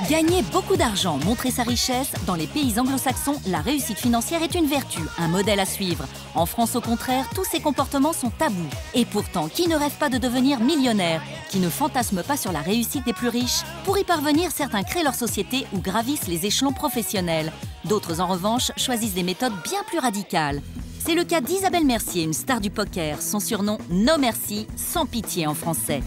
Gagner beaucoup d'argent, montrer sa richesse, dans les pays anglo-saxons, la réussite financière est une vertu, un modèle à suivre. En France, au contraire, tous ces comportements sont tabous. Et pourtant, qui ne rêve pas de devenir millionnaire? Qui ne fantasme pas sur la réussite des plus riches? Pour y parvenir, certains créent leur société ou gravissent les échelons professionnels. D'autres, en revanche, choisissent des méthodes bien plus radicales. C'est le cas d'Isabelle Mercier, une star du poker. Son surnom, No Merci, sans pitié en français.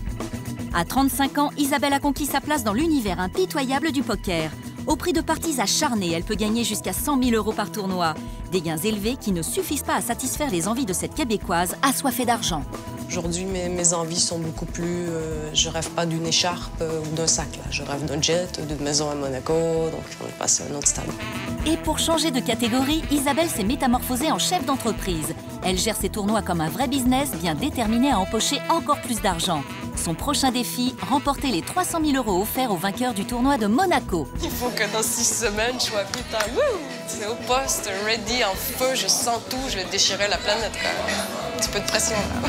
À 35 ans, Isabelle a conquis sa place dans l'univers impitoyable du poker. Au prix de parties acharnées, elle peut gagner jusqu'à 100 000 € par tournoi. Des gains élevés qui ne suffisent pas à satisfaire les envies de cette Québécoise assoiffée d'argent. Aujourd'hui, mes envies sont beaucoup plus... je rêve pas d'une écharpe ou d'un sac. Là. Je rêve d'un jet, d'une maison à Monaco, donc on est passé à un autre stade. Et pour changer de catégorie, Isabelle s'est métamorphosée en chef d'entreprise. Elle gère ses tournois comme un vrai business, bien déterminée à empocher encore plus d'argent. Son prochain défi, remporter les 300 000 € offerts au vainqueur du tournoi de Monaco. Il faut que dans 6 semaines, je sois putain, c'est au poste, ready, en feu, je sens tout, je vais déchirer la planète. Un petit peu de pression, là.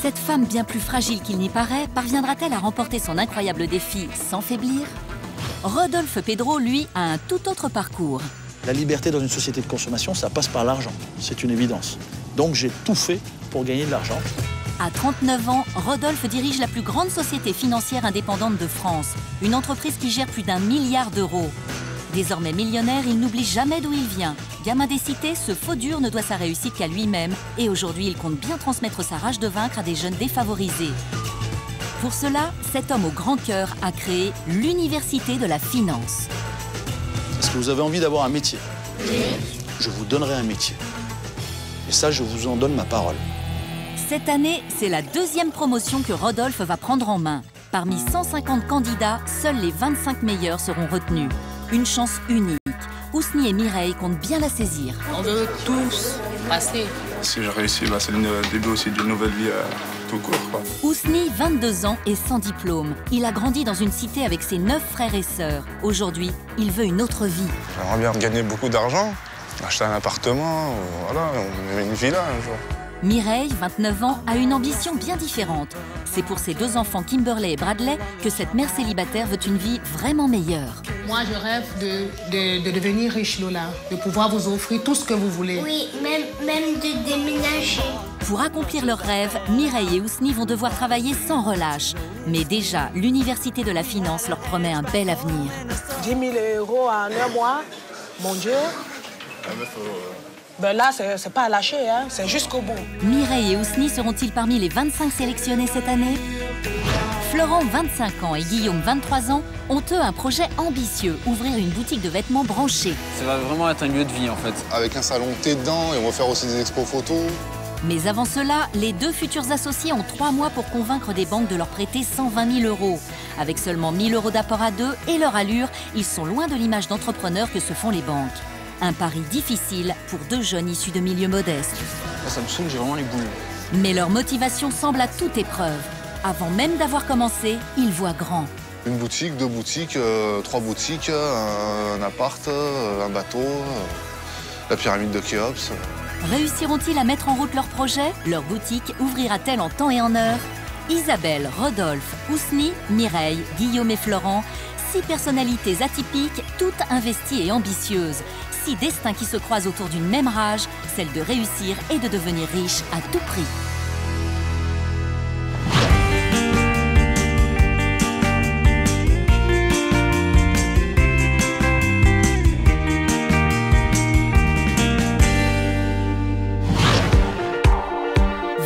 Cette femme bien plus fragile qu'il n'y paraît, parviendra-t-elle à remporter son incroyable défi sans faiblir? Rodolphe Pedro, lui, a un tout autre parcours. La liberté dans une société de consommation, ça passe par l'argent, c'est une évidence. Donc j'ai tout fait pour gagner de l'argent. À 39 ans, Rodolphe dirige la plus grande société financière indépendante de France, une entreprise qui gère plus d'1 milliard d'euros. Désormais millionnaire, il n'oublie jamais d'où il vient. Gamin des cités, ce faux dur ne doit sa réussite qu'à lui-même et aujourd'hui, il compte bien transmettre sa rage de vaincre à des jeunes défavorisés. Pour cela, cet homme au grand cœur a créé l'Université de la Finance. Est-ce que vous avez envie d'avoir un métier? Oui. Je vous donnerai un métier. Et ça, je vous en donne ma parole. Cette année, c'est la 2e promotion que Rodolphe va prendre en main. Parmi 150 candidats, seuls les 25 meilleurs seront retenus. Une chance unique. Ousni et Mireille comptent bien la saisir. On veut tous passer. Si je réussis, c'est le début aussi d'une nouvelle vie tout court. Ousni, 22 ans et sans diplôme. Il a grandi dans une cité avec ses 9 frères et sœurs. Aujourd'hui, il veut une autre vie. J'aimerais bien gagner beaucoup d'argent, acheter un appartement, voilà, une villa un jour. Mireille, 29 ans, a une ambition bien différente. C'est pour ses 2 enfants Kimberley et Bradley que cette mère célibataire veut une vie vraiment meilleure. Moi, je rêve de devenir riche, Lola, de pouvoir vous offrir tout ce que vous voulez. Oui, même de déménager. Pour accomplir leurs rêves, Mireille et Ousni vont devoir travailler sans relâche. Mais déjà, l'Université de la Finance leur promet un bel avenir. 10 000 € en un mois, mon Dieu. Ben là, c'est pas à lâcher, hein. C'est jusqu'au bout. Mireille et Ousni seront-ils parmi les 25 sélectionnés cette année? Florent, 25 ans, et Guillaume, 23 ans, ont eux un projet ambitieux, ouvrir une boutique de vêtements branchés. Ça va vraiment être un lieu de vie, en fait. Avec un salon thé dedans, et on va faire aussi des expos photos. Mais avant cela, les 2 futurs associés ont 3 mois pour convaincre des banques de leur prêter 120 000 €. Avec seulement 1 000 € d'apport à 2 et leur allure, ils sont loin de l'image d'entrepreneurs que se font les banques. Un pari difficile pour 2 jeunes issus de milieux modestes. Ça me saoule, j'ai vraiment les boules. Mais leur motivation semble à toute épreuve. Avant même d'avoir commencé, ils voient grand. Une boutique, 2 boutiques, 3 boutiques, un appart, un bateau, la pyramide de Khéops. Réussiront-ils à mettre en route leur projet? Leur boutique ouvrira-t-elle en temps et en heure? Isabelle, Rodolphe, Ousni, Mireille, Guillaume et Florent, 6 personnalités atypiques, toutes investies et ambitieuses. 6 destins qui se croisent autour d'une même rage, celle de réussir et de devenir riche à tout prix.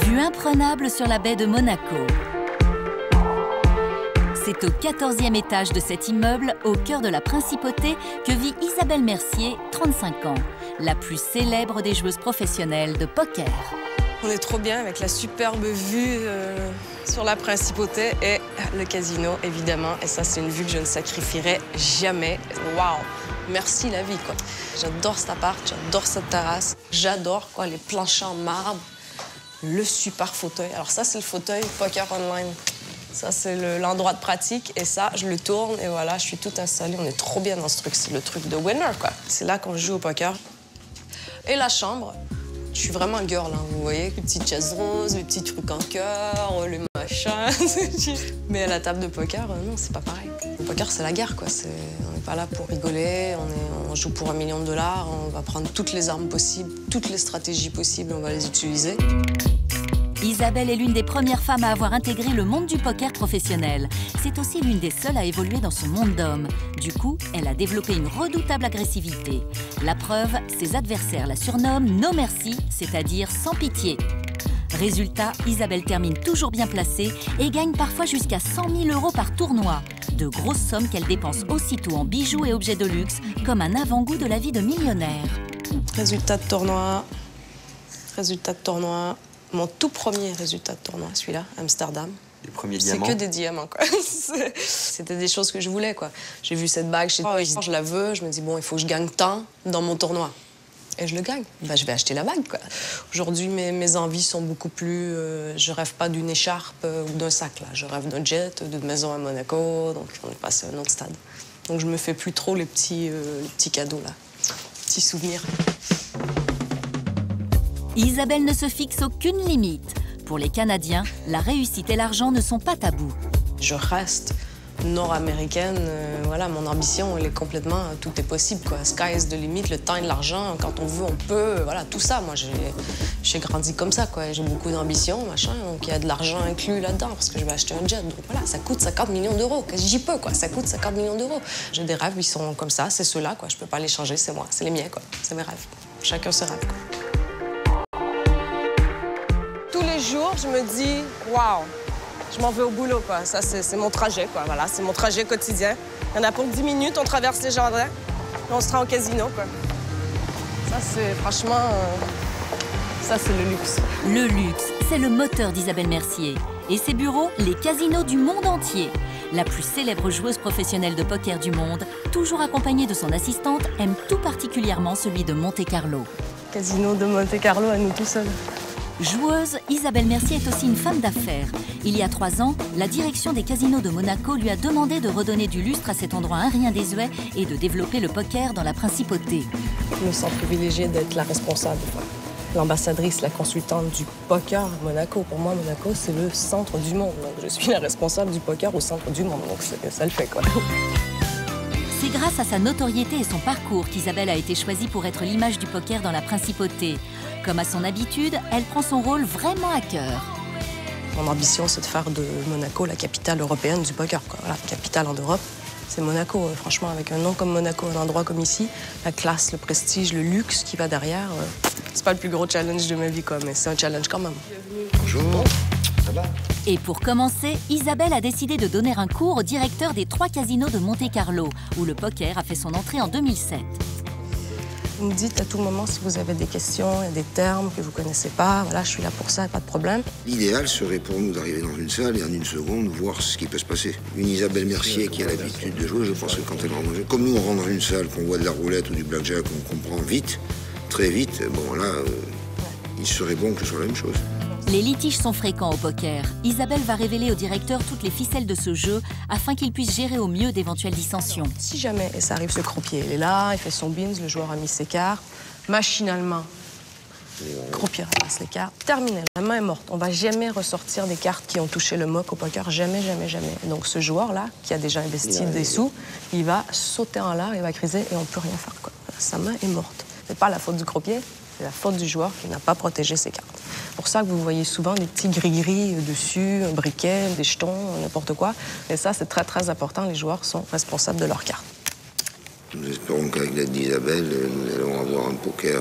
Vue imprenable sur la baie de Monaco. C'est au 14e étage de cet immeuble, au cœur de la principauté, que vit Isabelle Mercier, 35 ans, la plus célèbre des joueuses professionnelles de poker. On est trop bien avec la superbe vue sur la principauté et le casino, évidemment. Et ça, c'est une vue que je ne sacrifierai jamais. Waouh! Merci la vie, quoi. J'adore cet appart, j'adore cette terrasse. J'adore, quoi, les planchers en marbre, le super fauteuil. Alors ça, c'est le fauteuil Poker Online. Ça, c'est l'endroit de pratique. Et ça, je le tourne et voilà, je suis tout installée. On est trop bien dans ce truc. C'est le truc de winner, quoi. C'est là qu'on joue au poker. Et la chambre. Je suis vraiment un girl, hein, vous voyez, les petites chaises roses, les petits trucs en cœur, le machin. Mais à la table de poker, non, c'est pas pareil. Le poker, c'est la guerre, quoi. On n'est pas là pour rigoler, on joue pour $1 million, on va prendre toutes les armes possibles, toutes les stratégies possibles, on va les utiliser. Isabelle est l'une des premières femmes à avoir intégré le monde du poker professionnel. C'est aussi l'une des seules à évoluer dans ce monde d'hommes. Du coup, elle a développé une redoutable agressivité. La preuve, ses adversaires la surnomment No Mercy, c'est-à-dire sans pitié. Résultat, Isabelle termine toujours bien placée et gagne parfois jusqu'à 100 000 € par tournoi. De grosses sommes qu'elle dépense aussitôt en bijoux et objets de luxe, comme un avant-goût de la vie de millionnaire. Résultat de tournoi. Mon tout premier résultat de tournoi, celui-là, Amsterdam. Les premiers diamants. C'est que des diamants, quoi. C'était des choses que je voulais, quoi. J'ai vu cette bague, je la veux, je me dis, bon, il faut que je gagne tant dans mon tournoi. Et je le gagne. Ben, je vais acheter la bague, quoi. Aujourd'hui, mes envies sont beaucoup plus... je rêve pas d'une écharpe ou d'un sac, là. Je rêve d'un jet, d'une maison à Monaco, donc on est passé à un autre stade. Donc je me fais plus trop les petits cadeaux, là. Petits souvenirs. Isabelle ne se fixe aucune limite. Pour les Canadiens, la réussite et l'argent ne sont pas tabous. Je reste nord-américaine. Voilà, mon ambition, elle est complètement... tout est possible, quoi. Sky is the limit, le temps et l'argent. Quand on veut, on peut. Voilà, tout ça. Moi, j'ai grandi comme ça, quoi. J'ai beaucoup d'ambition, machin. Donc, il y a de l'argent inclus là-dedans parce que je vais acheter un jet. Donc, voilà, ça coûte 50 millions d'euros. J'y peux, quoi. Ça coûte 50 millions d'euros. J'ai des rêves, ils sont comme ça. C'est ceux-là, quoi. Je peux pas les changer, c'est moi. C'est les miens, quoi. C'est mes rêves. Chacun ses rêves, quoi. Tous les jours, je me dis, waouh, je m'en vais au boulot, quoi. Ça, c'est mon trajet, quoi. Voilà, c'est mon trajet quotidien. Il y en a pour 10 minutes, on traverse les jardins, et on se rend au casino, quoi. Ça, c'est franchement, ça, c'est le luxe. Le luxe, c'est le moteur d'Isabelle Mercier. Et ses bureaux, les casinos du monde entier. La plus célèbre joueuse professionnelle de poker du monde, toujours accompagnée de son assistante, aime tout particulièrement celui de Monte-Carlo. Casino de Monte-Carlo à nous tout seuls. Joueuse, Isabelle Mercier est aussi une femme d'affaires. Il y a 3 ans, la direction des casinos de Monaco lui a demandé de redonner du lustre à cet endroit un rien désuet et de développer le poker dans la principauté. Je me sens privilégiée d'être la responsable, l'ambassadrice, la consultante du poker à Monaco. Pour moi, Monaco, c'est le centre du monde. Donc, je suis la responsable du poker au centre du monde. Donc, ça le fait, quoi. C'est grâce à sa notoriété et son parcours qu'Isabelle a été choisie pour être l'image du poker dans la principauté. Comme à son habitude, elle prend son rôle vraiment à cœur. Mon ambition, c'est de faire de Monaco la capitale européenne du poker, quoi. Voilà, capitale en Europe, c'est Monaco. Franchement, avec un nom comme Monaco, un endroit comme ici, la classe, le prestige, le luxe qui va derrière, c'est pas le plus gros challenge de ma vie, quoi, mais c'est un challenge quand même. Bonjour, ça va? Et pour commencer, Isabelle a décidé de donner un cours au directeur des 3 casinos de Monte-Carlo, où le poker a fait son entrée en 2007. Vous me dites à tout moment si vous avez des questions, il y a des termes que vous ne connaissez pas. Voilà, je suis là pour ça, pas de problème. L'idéal serait pour nous d'arriver dans une salle et en une seconde voir ce qui peut se passer. Une Isabelle Mercier qui a l'habitude de jouer, je pense que quand elle rentre dans jeu, comme nous on rentre dans une salle, qu'on voit de la roulette ou du blackjack, on comprend vite, très vite, bon là, il serait bon que ce soit la même chose. Les litiges sont fréquents au poker. Isabelle va révéler au directeur toutes les ficelles de ce jeu afin qu'il puisse gérer au mieux d'éventuelles dissensions. Si jamais, et ça arrive, ce croupier, il est là, il fait son beans, le joueur a mis ses cartes. Machinalement, le croupier repasse les cartes. Terminé, la main est morte. On va jamais ressortir des cartes qui ont touché le mock au poker. Jamais, jamais, jamais. Donc ce joueur-là, qui a déjà investi des sous, il va sauter en l'air, il va criser et on ne peut rien faire, quoi. Sa main est morte. C'est pas la faute du croupier, c'est la faute du joueur qui n'a pas protégé ses cartes. C'est pour ça que vous voyez souvent des petits gris-gris dessus, un briquet, des jetons, n'importe quoi. Et ça, c'est très, très important. Les joueurs sont responsables de leurs cartes. Nous espérons qu'avec l'aide d'Isabelle, nous allons avoir un poker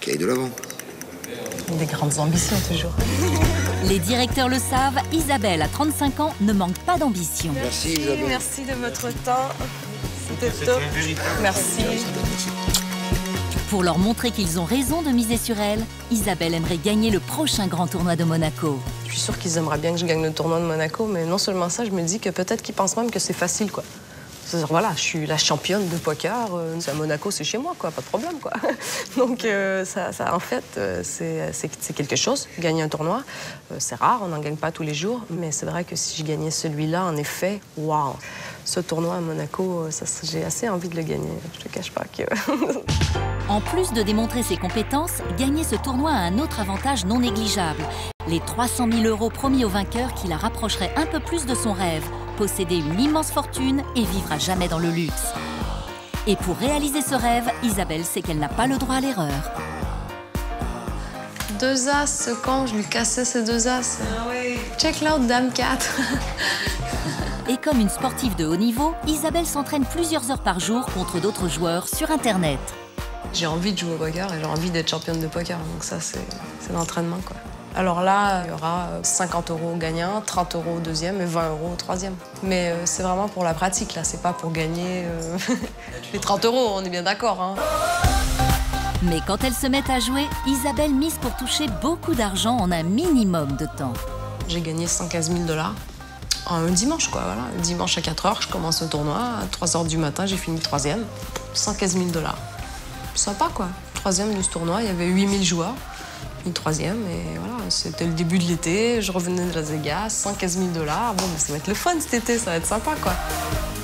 qui aille de l'avant. Des grandes ambitions, toujours. Les directeurs le savent, Isabelle, à 35 ans, ne manque pas d'ambition. Merci, Isabelle. Merci de votre temps. C'était top. Merci. Pour leur montrer qu'ils ont raison de miser sur elle, Isabelle aimerait gagner le prochain grand tournoi de Monaco. Je suis sûre qu'ils aimeraient bien que je gagne le tournoi de Monaco, mais non seulement ça, je me dis que peut-être qu'ils pensent même que c'est facile, quoi. C'est-à-dire, voilà, je suis la championne de poker, à Monaco, c'est chez moi, quoi, pas de problème, quoi. Donc, en fait, c'est quelque chose, gagner un tournoi. C'est rare, on n'en gagne pas tous les jours, mais c'est vrai que si je gagnais celui-là, en effet, waouh! Ce tournoi à Monaco, j'ai assez envie de le gagner, je te cache pas que... En plus de démontrer ses compétences, gagner ce tournoi a un autre avantage non négligeable. Les 300 000 € promis au vainqueur qui la rapprocheraient un peu plus de son rêve, posséder une immense fortune et vivre à jamais dans le luxe. Et pour réaliser ce rêve, Isabelle sait qu'elle n'a pas le droit à l'erreur. 2 as, quand je lui cassais ces 2 as. Ah oui. Check l'autre, dame 4. Et comme une sportive de haut niveau, Isabelle s'entraîne plusieurs heures par jour contre d'autres joueurs sur Internet. J'ai envie de jouer au poker et j'ai envie d'être championne de poker, donc ça c'est l'entraînement quoi. Alors là, il y aura 50 € au gagnant, 30 € au deuxième et 20 € au troisième. Mais c'est vraiment pour la pratique là, c'est pas pour gagner les 30 €, on est bien d'accord. Hein. Mais quand elles se mettent à jouer, Isabelle mise pour toucher beaucoup d'argent en un minimum de temps. J'ai gagné 115 000 $ un dimanche quoi, voilà. Un dimanche à 4 h, je commence le tournoi, à 3 h du matin, j'ai fini le troisième, 115 000 $. Sympa quoi. Troisième de ce tournoi, il y avait 8000 joueurs. Une troisième et voilà, c'était le début de l'été, je revenais de Las Vegas, 115 000 $. Bon, mais ça va être le fun cet été, ça va être sympa quoi.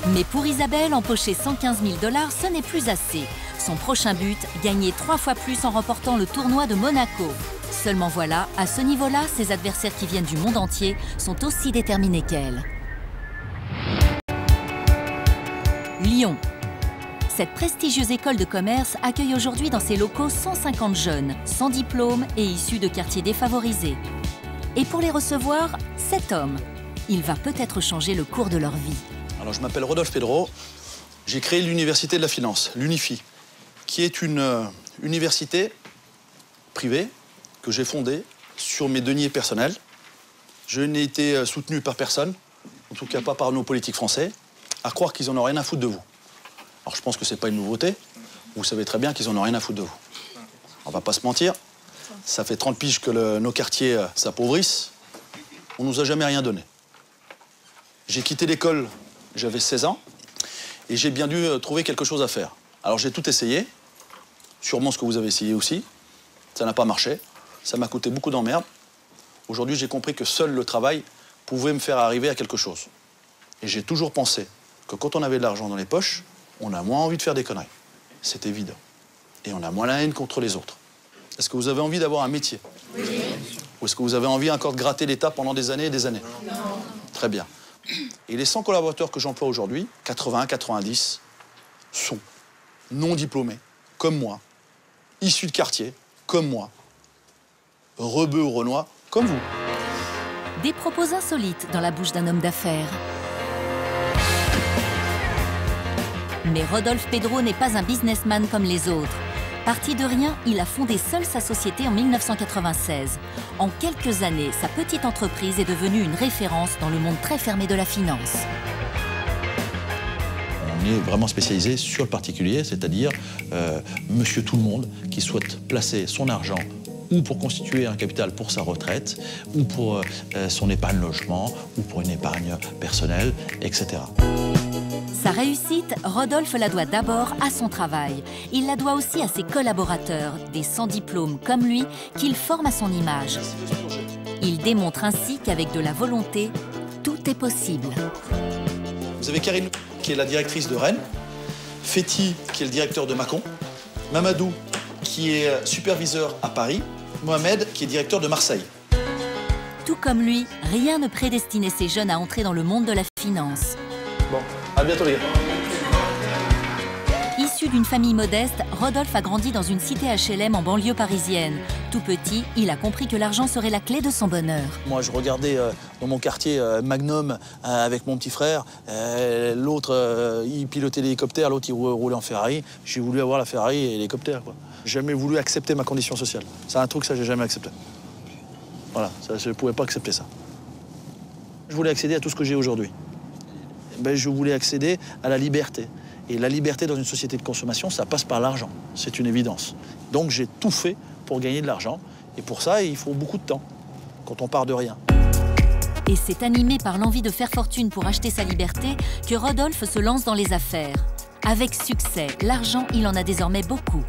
Mais pour Isabelle, empocher 115 000 $, ce n'est plus assez. Son prochain but, gagner 3 fois plus en remportant le tournoi de Monaco. Seulement voilà, à ce niveau-là, ses adversaires qui viennent du monde entier sont aussi déterminés qu'elle. Lyon. Cette prestigieuse école de commerce accueille aujourd'hui dans ses locaux 150 jeunes, sans diplôme et issus de quartiers défavorisés. Et pour les recevoir, cet homme. Il va peut-être changer le cours de leur vie. Alors, je m'appelle Rodolphe Pedro. J'ai créé l'Université de la Finance, l'UNIFI, qui est une université privée que j'ai fondée sur mes deniers personnels. Je n'ai été soutenu par personne, en tout cas pas par nos politiques français, à croire qu'ils en ont rien à foutre de vous. Alors je pense que c'est pas une nouveauté. Vous savez très bien qu'ils en ont rien à foutre de vous. On va pas se mentir. Ça fait 30 piges que nos quartiers s'appauvrissent. On nous a jamais rien donné. J'ai quitté l'école, j'avais 16 ans, et j'ai bien dû trouver quelque chose à faire. Alors j'ai tout essayé, sûrement ce que vous avez essayé aussi. Ça n'a pas marché. Ça m'a coûté beaucoup d'emmerdes. Aujourd'hui, j'ai compris que seul le travail pouvait me faire arriver à quelque chose. Et j'ai toujours pensé que quand on avait de l'argent dans les poches, on a moins envie de faire des conneries. C'est évident. Et on a moins la haine contre les autres. Est-ce que vous avez envie d'avoir un métier? Oui. Ou est-ce que vous avez envie encore de gratter l'État pendant des années et des années? Non. Très bien. Et les 100 collaborateurs que j'emploie aujourd'hui, 80-90, sont non diplômés, comme moi, issus de quartier, comme moi, rebeux ou renois, comme vous. Des propos insolites dans la bouche d'un homme d'affaires. Mais Rodolphe Pedro n'est pas un businessman comme les autres. Parti de rien, il a fondé seul sa société en 1996. En quelques années, sa petite entreprise est devenue une référence dans le monde très fermé de la finance. On est vraiment spécialisé sur le particulier, c'est-à-dire monsieur tout le monde qui souhaite placer son argent ou pour constituer un capital pour sa retraite, ou pour son épargne logement, ou pour une épargne personnelle, etc. Sa réussite, Rodolphe la doit d'abord à son travail. Il la doit aussi à ses collaborateurs, des sans diplôme comme lui, qu'il forme à son image. Il démontre ainsi qu'avec de la volonté, tout est possible. Vous avez Karine, qui est la directrice de Rennes, Féti, qui est le directeur de Mâcon, Mamadou, qui est superviseur à Paris, Mohamed, qui est directeur de Marseille. Tout comme lui, rien ne prédestinait ces jeunes à entrer dans le monde de la finance. Bon, à bientôt les gars. Issu d'une famille modeste, Rodolphe a grandi dans une cité HLM en banlieue parisienne. Tout petit, il a compris que l'argent serait la clé de son bonheur. Moi, je regardais dans mon quartier Magnum avec mon petit frère. L'autre, il pilotait l'hélicoptère, l'autre, il roulait en Ferrari. J'ai voulu avoir la Ferrari et l'hélicoptère, quoi. J'ai jamais voulu accepter ma condition sociale. C'est un truc, ça, j'ai jamais accepté. Voilà, ça, je ne pouvais pas accepter ça. Je voulais accéder à tout ce que j'ai aujourd'hui. Ben, je voulais accéder à la liberté. Et la liberté dans une société de consommation, ça passe par l'argent. C'est une évidence. Donc j'ai tout fait pour gagner de l'argent. Et pour ça, il faut beaucoup de temps, quand on part de rien. Et c'est animé par l'envie de faire fortune pour acheter sa liberté que Rodolphe se lance dans les affaires. Avec succès, l'argent, il en a désormais beaucoup.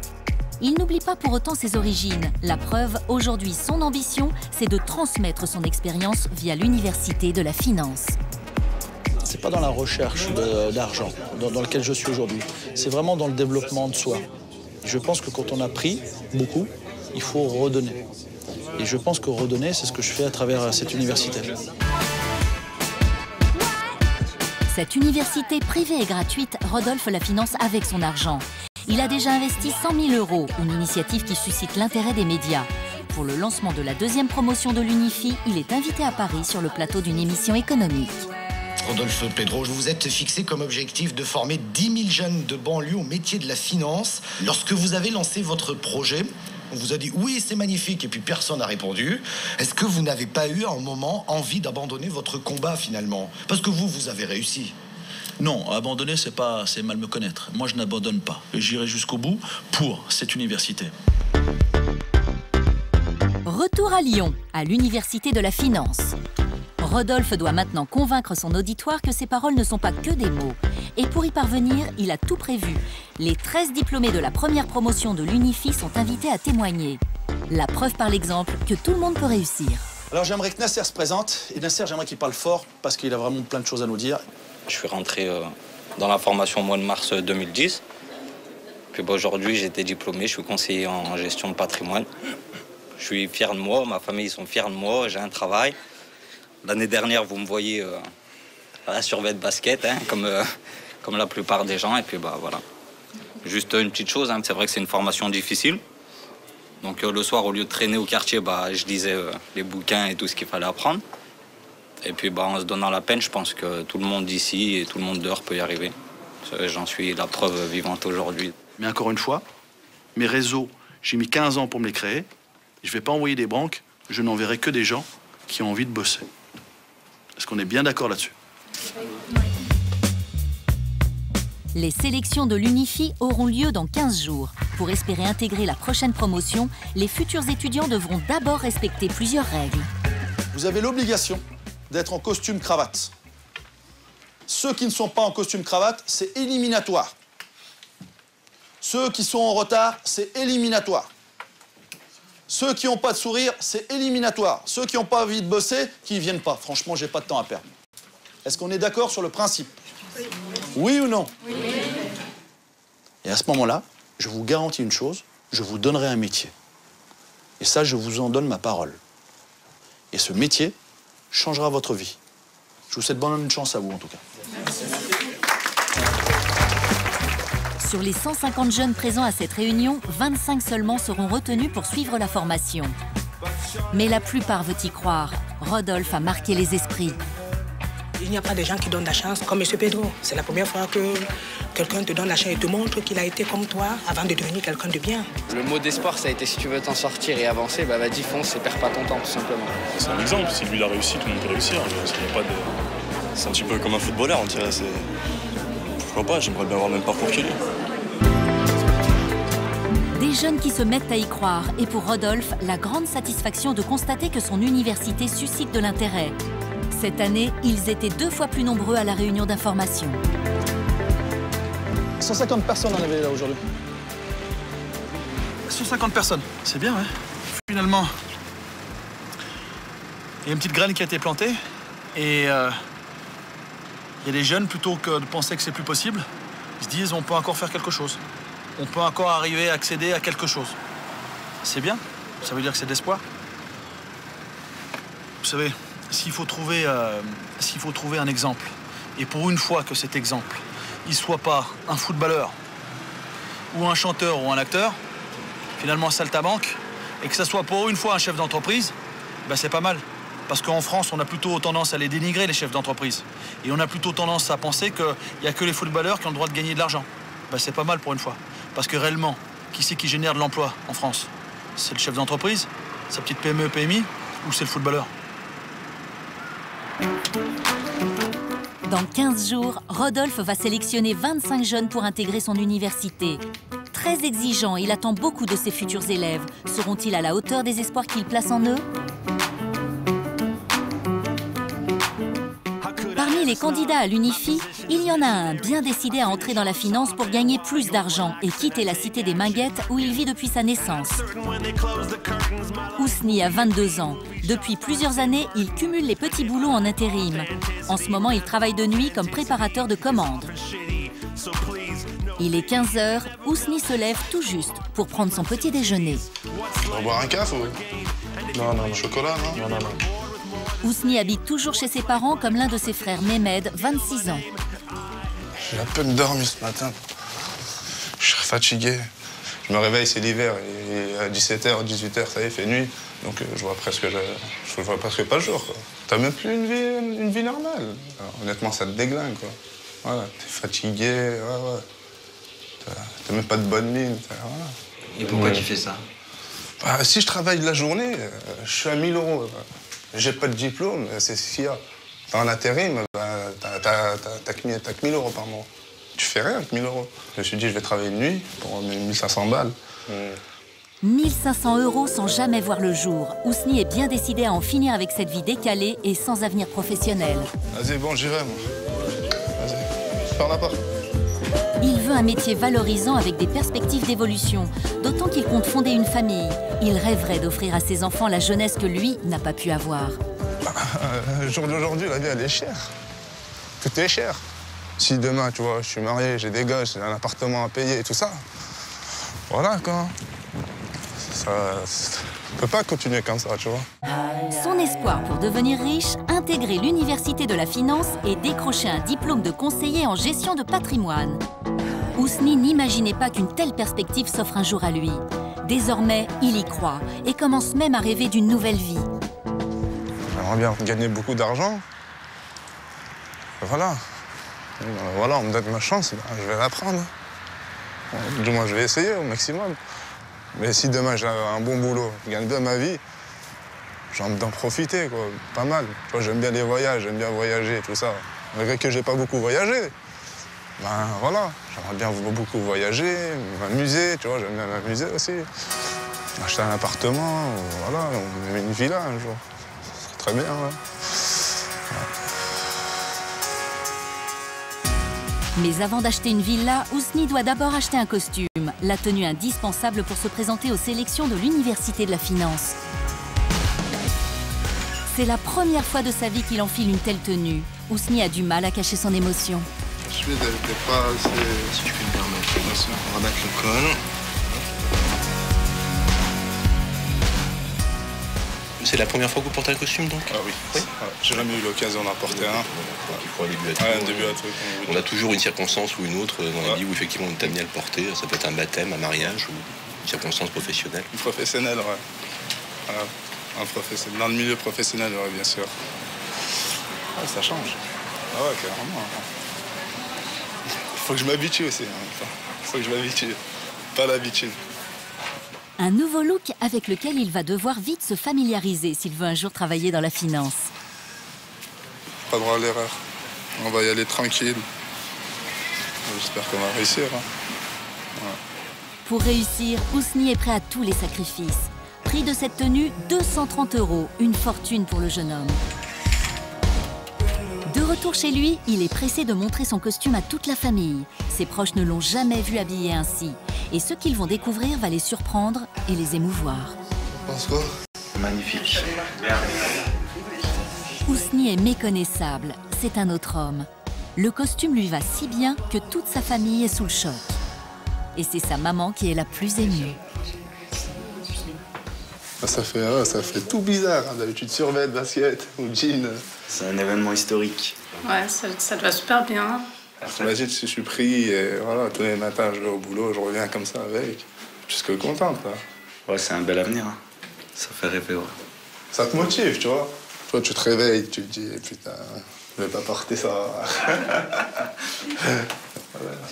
Il n'oublie pas pour autant ses origines. La preuve, aujourd'hui, son ambition, c'est de transmettre son expérience via l'Université de la Finance. C'est pas dans la recherche d'argent dans lequel je suis aujourd'hui. C'est vraiment dans le développement de soi. Je pense que quand on a pris beaucoup, il faut redonner. Et je pense que redonner, c'est ce que je fais à travers cette université. Cette université privée et gratuite, Rodolphe la finance avec son argent. Il a déjà investi 100 000 €, une initiative qui suscite l'intérêt des médias. Pour le lancement de la deuxième promotion de l'Unifi, il est invité à Paris sur le plateau d'une émission économique. Rodolphe Pedro, vous vous êtes fixé comme objectif de former 10 000 jeunes de banlieue au métier de la finance. Lorsque vous avez lancé votre projet, on vous a dit oui, c'est magnifique, et puis personne n'a répondu. Est-ce que vous n'avez pas eu à un moment envie d'abandonner votre combat finalement? Parce que vous avez réussi. Non, abandonner, c'est mal me connaître. Moi, je n'abandonne pas. J'irai jusqu'au bout pour cette université. Retour à Lyon, à l'Université de la Finance. Rodolphe doit maintenant convaincre son auditoire que ses paroles ne sont pas que des mots. Et pour y parvenir, il a tout prévu. Les 13 diplômés de la première promotion de l'Unifi sont invités à témoigner. La preuve par l'exemple que tout le monde peut réussir. Alors j'aimerais que Nasser se présente. Et Nasser, j'aimerais qu'il parle fort parce qu'il a vraiment plein de choses à nous dire. Je suis rentré dans la formation au mois de mars 2010. Puis aujourd'hui, j'ai été diplômé, je suis conseiller en gestion de patrimoine. Je suis fier de moi, ma famille ils sont fiers de moi, j'ai un travail. L'année dernière, vous me voyez à la survêt de basket, hein, comme la plupart des gens. Et puis voilà. Juste une petite chose, hein, c'est vrai que c'est une formation difficile. Donc le soir, au lieu de traîner au quartier, je lisais les bouquins et tout ce qu'il fallait apprendre. Et puis en se donnant la peine, je pense que tout le monde d'ici et tout le monde dehors peut y arriver. J'en suis la preuve vivante aujourd'hui. Mais encore une fois, mes réseaux, j'ai mis 15 ans pour me les créer. Je ne vais pas envoyer des banques, je n'enverrai que des gens qui ont envie de bosser. Est-ce qu'on est bien d'accord là-dessus? Les sélections de l'Unifi auront lieu dans 15 jours. Pour espérer intégrer la prochaine promotion, les futurs étudiants devront d'abord respecter plusieurs règles. Vous avez l'obligation d'être en costume cravate. Ceux qui ne sont pas en costume cravate, c'est éliminatoire. Ceux qui sont en retard, c'est éliminatoire. Ceux qui n'ont pas de sourire, c'est éliminatoire. Ceux qui n'ont pas envie de bosser, qui ne viennent pas. Franchement, j'ai pas de temps à perdre. Est-ce qu'on est d'accord sur le principe? Oui ou non? Oui. Et à ce moment-là, je vous garantis une chose, je vous donnerai un métier. Et ça, je vous en donne ma parole. Et ce métier changera votre vie. Je vous souhaite bonne chance à vous, en tout cas. Merci. Sur les 150 jeunes présents à cette réunion, 25 seulement seront retenus pour suivre la formation. Mais la plupart veut y croire. Rodolphe a marqué les esprits. Il n'y a pas de gens qui donnent la chance comme M. Pedro. C'est la première fois que quelqu'un te donne la chance et te montre qu'il a été comme toi avant de devenir quelqu'un de bien. Le mot d'espoir, ça a été si tu veux t'en sortir et avancer, vas-y, fonce et perds pas ton temps, tout simplement. C'est un exemple. Si lui il a réussi, tout le monde peut réussir. C'est un petit peu comme un footballeur, on dirait. Pourquoi pas? J'aimerais bien avoir le même parcours que lui. Des jeunes qui se mettent à y croire et pour Rodolphe, la grande satisfaction de constater que son université suscite de l'intérêt. Cette année, ils étaient 2 fois plus nombreux à la réunion d'information. 150 personnes en avaient là aujourd'hui. 150 personnes, c'est bien, hein? Finalement, il y a une petite graine qui a été plantée et il y a des jeunes, plutôt que de penser que c'est plus possible, ils se disent on peut encore faire quelque chose. On peut encore arriver à accéder à quelque chose. C'est bien, ça veut dire que c'est de l'espoir. Vous savez, s'il faut trouver un exemple, et pour une fois que cet exemple, il ne soit pas un footballeur, ou un chanteur, ou un acteur, finalement saltabanque, et que ça soit pour une fois un chef d'entreprise, c'est pas mal. Parce qu'en France, on a plutôt tendance à les dénigrer, les chefs d'entreprise. Et on a plutôt tendance à penser qu'il n'y a que les footballeurs qui ont le droit de gagner de l'argent. C'est pas mal pour une fois. Parce que réellement, qui c'est qui génère de l'emploi en France? C'est le chef d'entreprise, sa petite PME, PMI, ou c'est le footballeur? Dans 15 jours, Rodolphe va sélectionner 25 jeunes pour intégrer son université. Très exigeant, il attend beaucoup de ses futurs élèves. Seront-ils à la hauteur des espoirs qu'il place en eux? Parmi les candidats à l'Unifi, il y en a un bien décidé à entrer dans la finance pour gagner plus d'argent et quitter la cité des Minguettes où il vit depuis sa naissance. Ousni a 22 ans. Depuis plusieurs années, il cumule les petits boulots en intérim. En ce moment, il travaille de nuit comme préparateur de commandes. Il est 15 h, Ousni se lève tout juste pour prendre son petit déjeuner. On va boire un café ou... Non. Chocolat, non? Non. Ousni habite toujours chez ses parents comme l'un de ses frères Mehmed, 26 ans. J'ai à peine dormi ce matin. Je suis fatigué. Je me réveille, c'est l'hiver. Et à 17h, 18h, ça y est, il fait nuit. Donc je vois presque pas le jour. T'as même plus une vie normale. Alors, honnêtement, ça te déglingue, quoi. Voilà, t'es fatigué, ouais. T'as même pas de bonne mine. Voilà. Et pourquoi tu fais ça? Bah, si je travaille la journée, je suis à 1000 €. J'ai pas de diplôme, c'est ce qu'il y a. T'as un intérim, bah, t'as que 1000 € par mois. Tu fais rien avec 1000 €. Je me suis dit, je vais travailler de nuit pour 1500 balles. 1500 € sans jamais voir le jour. Ousni est bien décidé à en finir avec cette vie décalée et sans avenir professionnel. Vas-y, bon, j'irai, moi. Vas-y, ferme la porte. Il veut un métier valorisant avec des perspectives d'évolution, d'autant qu'il compte fonder une famille. Il rêverait d'offrir à ses enfants la jeunesse que lui n'a pas pu avoir. Le jour d'aujourd'hui, la vie, elle est chère. Tout est cher. Si demain, tu vois, je suis marié, j'ai des gosses, j'ai un appartement à payer et tout ça, voilà, quoi. Ça ne peut pas continuer comme ça, tu vois. Son espoir pour devenir riche, intégrer l'université de la finance et décrocher un diplôme de conseiller en gestion de patrimoine. Ousni n'imaginait pas qu'une telle perspective s'offre un jour à lui. Désormais, il y croit et commence même à rêver d'une nouvelle vie. J'aimerais bien gagner beaucoup d'argent. Voilà. Voilà, on me donne ma chance, je vais la prendre. Du moins, je vais essayer au maximum. Mais si demain j'ai un bon boulot, je gagne bien ma vie, j'ai envie d'en profiter, quoi. Pas mal. J'aime bien les voyages, j'aime bien voyager et tout ça. Malgré que j'ai pas beaucoup voyagé, ben voilà, j'aimerais bien beaucoup voyager, m'amuser, tu vois, j'aime bien m'amuser aussi. Acheter un appartement, voilà, on met une villa un jour. Ce serait très bien, ouais. Mais avant d'acheter une villa, Ousni doit d'abord acheter un costume, la tenue indispensable pour se présenter aux sélections de l'Université de la Finance. C'est la première fois de sa vie qu'il enfile une telle tenue. Ousni a du mal à cacher son émotion. Je vais pas assez... Si tu peux me permettre, on va mettre le col. C'est la première fois que vous portez un costume, donc? Ah oui. Ouais, j'ai jamais eu l'occasion d'en porter un. Il faut un début à tout. Ouais, un début à tout. On a toujours une circonstance ou une autre dans la vie où effectivement on est amené à le porter. Ça peut être un baptême, un mariage ou une circonstance professionnelle. Professionnelle, ouais. Voilà. Un professionnel. Dans le milieu professionnel, ouais, bien sûr. Ouais, ça change. Ah ouais, carrément. Il faut que je m'habitue aussi. Il faut que je m'habitue. Pas l'habitude. Un nouveau look avec lequel il va devoir vite se familiariser s'il veut un jour travailler dans la finance. Pas droit à l'erreur. On va y aller tranquille. J'espère qu'on va réussir. Hein. Ouais. Pour réussir, Ousni est prêt à tous les sacrifices. Prix de cette tenue, 230 €, une fortune pour le jeune homme. De retour chez lui, il est pressé de montrer son costume à toute la famille. Ses proches ne l'ont jamais vu habillé ainsi. Et ce qu'ils vont découvrir va les surprendre et les émouvoir. Tu penses quoi? Magnifique. Ousni est méconnaissable, c'est un autre homme. Le costume lui va si bien que toute sa famille est sous le choc. Et c'est sa maman qui est la plus émue. Ça fait tout bizarre, hein. D'habitude survêt, basket ou jean. C'est un événement historique. Ouais, ça te va super bien. Imagine si je suis pris et voilà, tous les matins je vais au boulot, je reviens comme ça avec. Je suis contente, là. Ouais, c'est un bel avenir. Hein. Ça fait rêver, ouais. Ça te motive, tu vois. Toi, tu te réveilles, tu te dis, putain, je vais pas porter ça.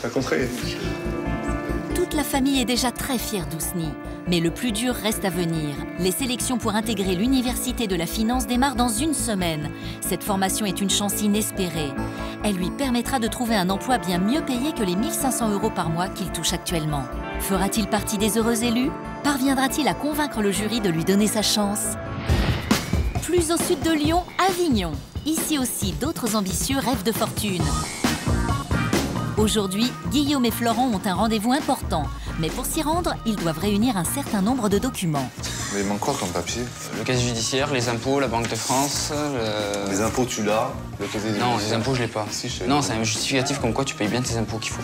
T'as compris. Toute la famille est déjà très fière d'Ousni. Mais le plus dur reste à venir. Les sélections pour intégrer l'Université de la Finance démarrent dans une semaine. Cette formation est une chance inespérée. Elle lui permettra de trouver un emploi bien mieux payé que les 1500 € par mois qu'il touche actuellement. Fera-t-il partie des heureux élus? Parviendra-t-il à convaincre le jury de lui donner sa chance? Plus au sud de Lyon, Avignon. Ici aussi, d'autres ambitieux rêvent de fortune. Aujourd'hui, Guillaume et Florent ont un rendez-vous important. Mais pour s'y rendre, ils doivent réunir un certain nombre de documents. Mais il manque quoi comme papier? Le casier judiciaire, les impôts, la Banque de France. Les impôts, tu l'as? Le casier judiciaire? Non, les impôts, je l'ai pas. Si, je sais. Non, c'est un justificatif comme quoi tu payes bien tes impôts qu'il faut.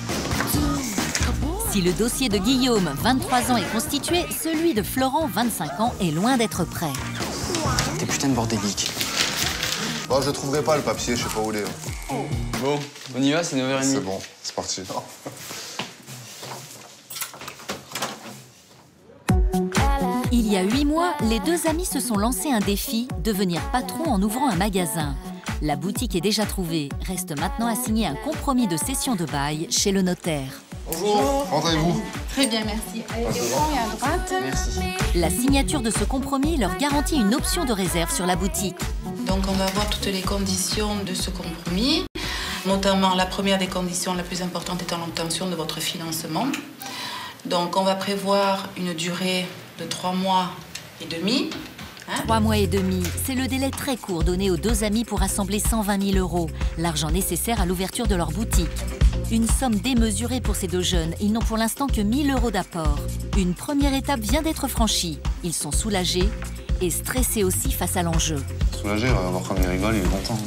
Si le dossier de Guillaume, 23 ans, est constitué, celui de Florent, 25 ans, est loin d'être prêt. T'es putain de bordélique. Bon, je trouverai pas le papier, je sais pas où il est. Bon, on y va, c'est 9h30. C'est bon, c'est parti. Il y a 8 mois, les deux amis se sont lancés un défi, devenir patron en ouvrant un magasin. La boutique est déjà trouvée, reste maintenant à signer un compromis de cession de bail chez le notaire. Bonjour, comment allez-vous? Très bien, merci. Allez, au fond et à droite. Merci. La signature de ce compromis leur garantit une option de réserve sur la boutique. Donc on va voir toutes les conditions de ce compromis, notamment la première des conditions, la plus importante étant l'obtention de votre financement. Donc on va prévoir une durée de 3 mois et demi. 3 mois et demi, c'est le délai très court donné aux deux amis pour rassembler 120 000 €, l'argent nécessaire à l'ouverture de leur boutique. Une somme démesurée pour ces deux jeunes, ils n'ont pour l'instant que 1 000 € d'apport. Une première étape vient d'être franchie. Ils sont soulagés et stressés aussi face à l'enjeu. Soulagé, on va voir comme il rigole, il est content.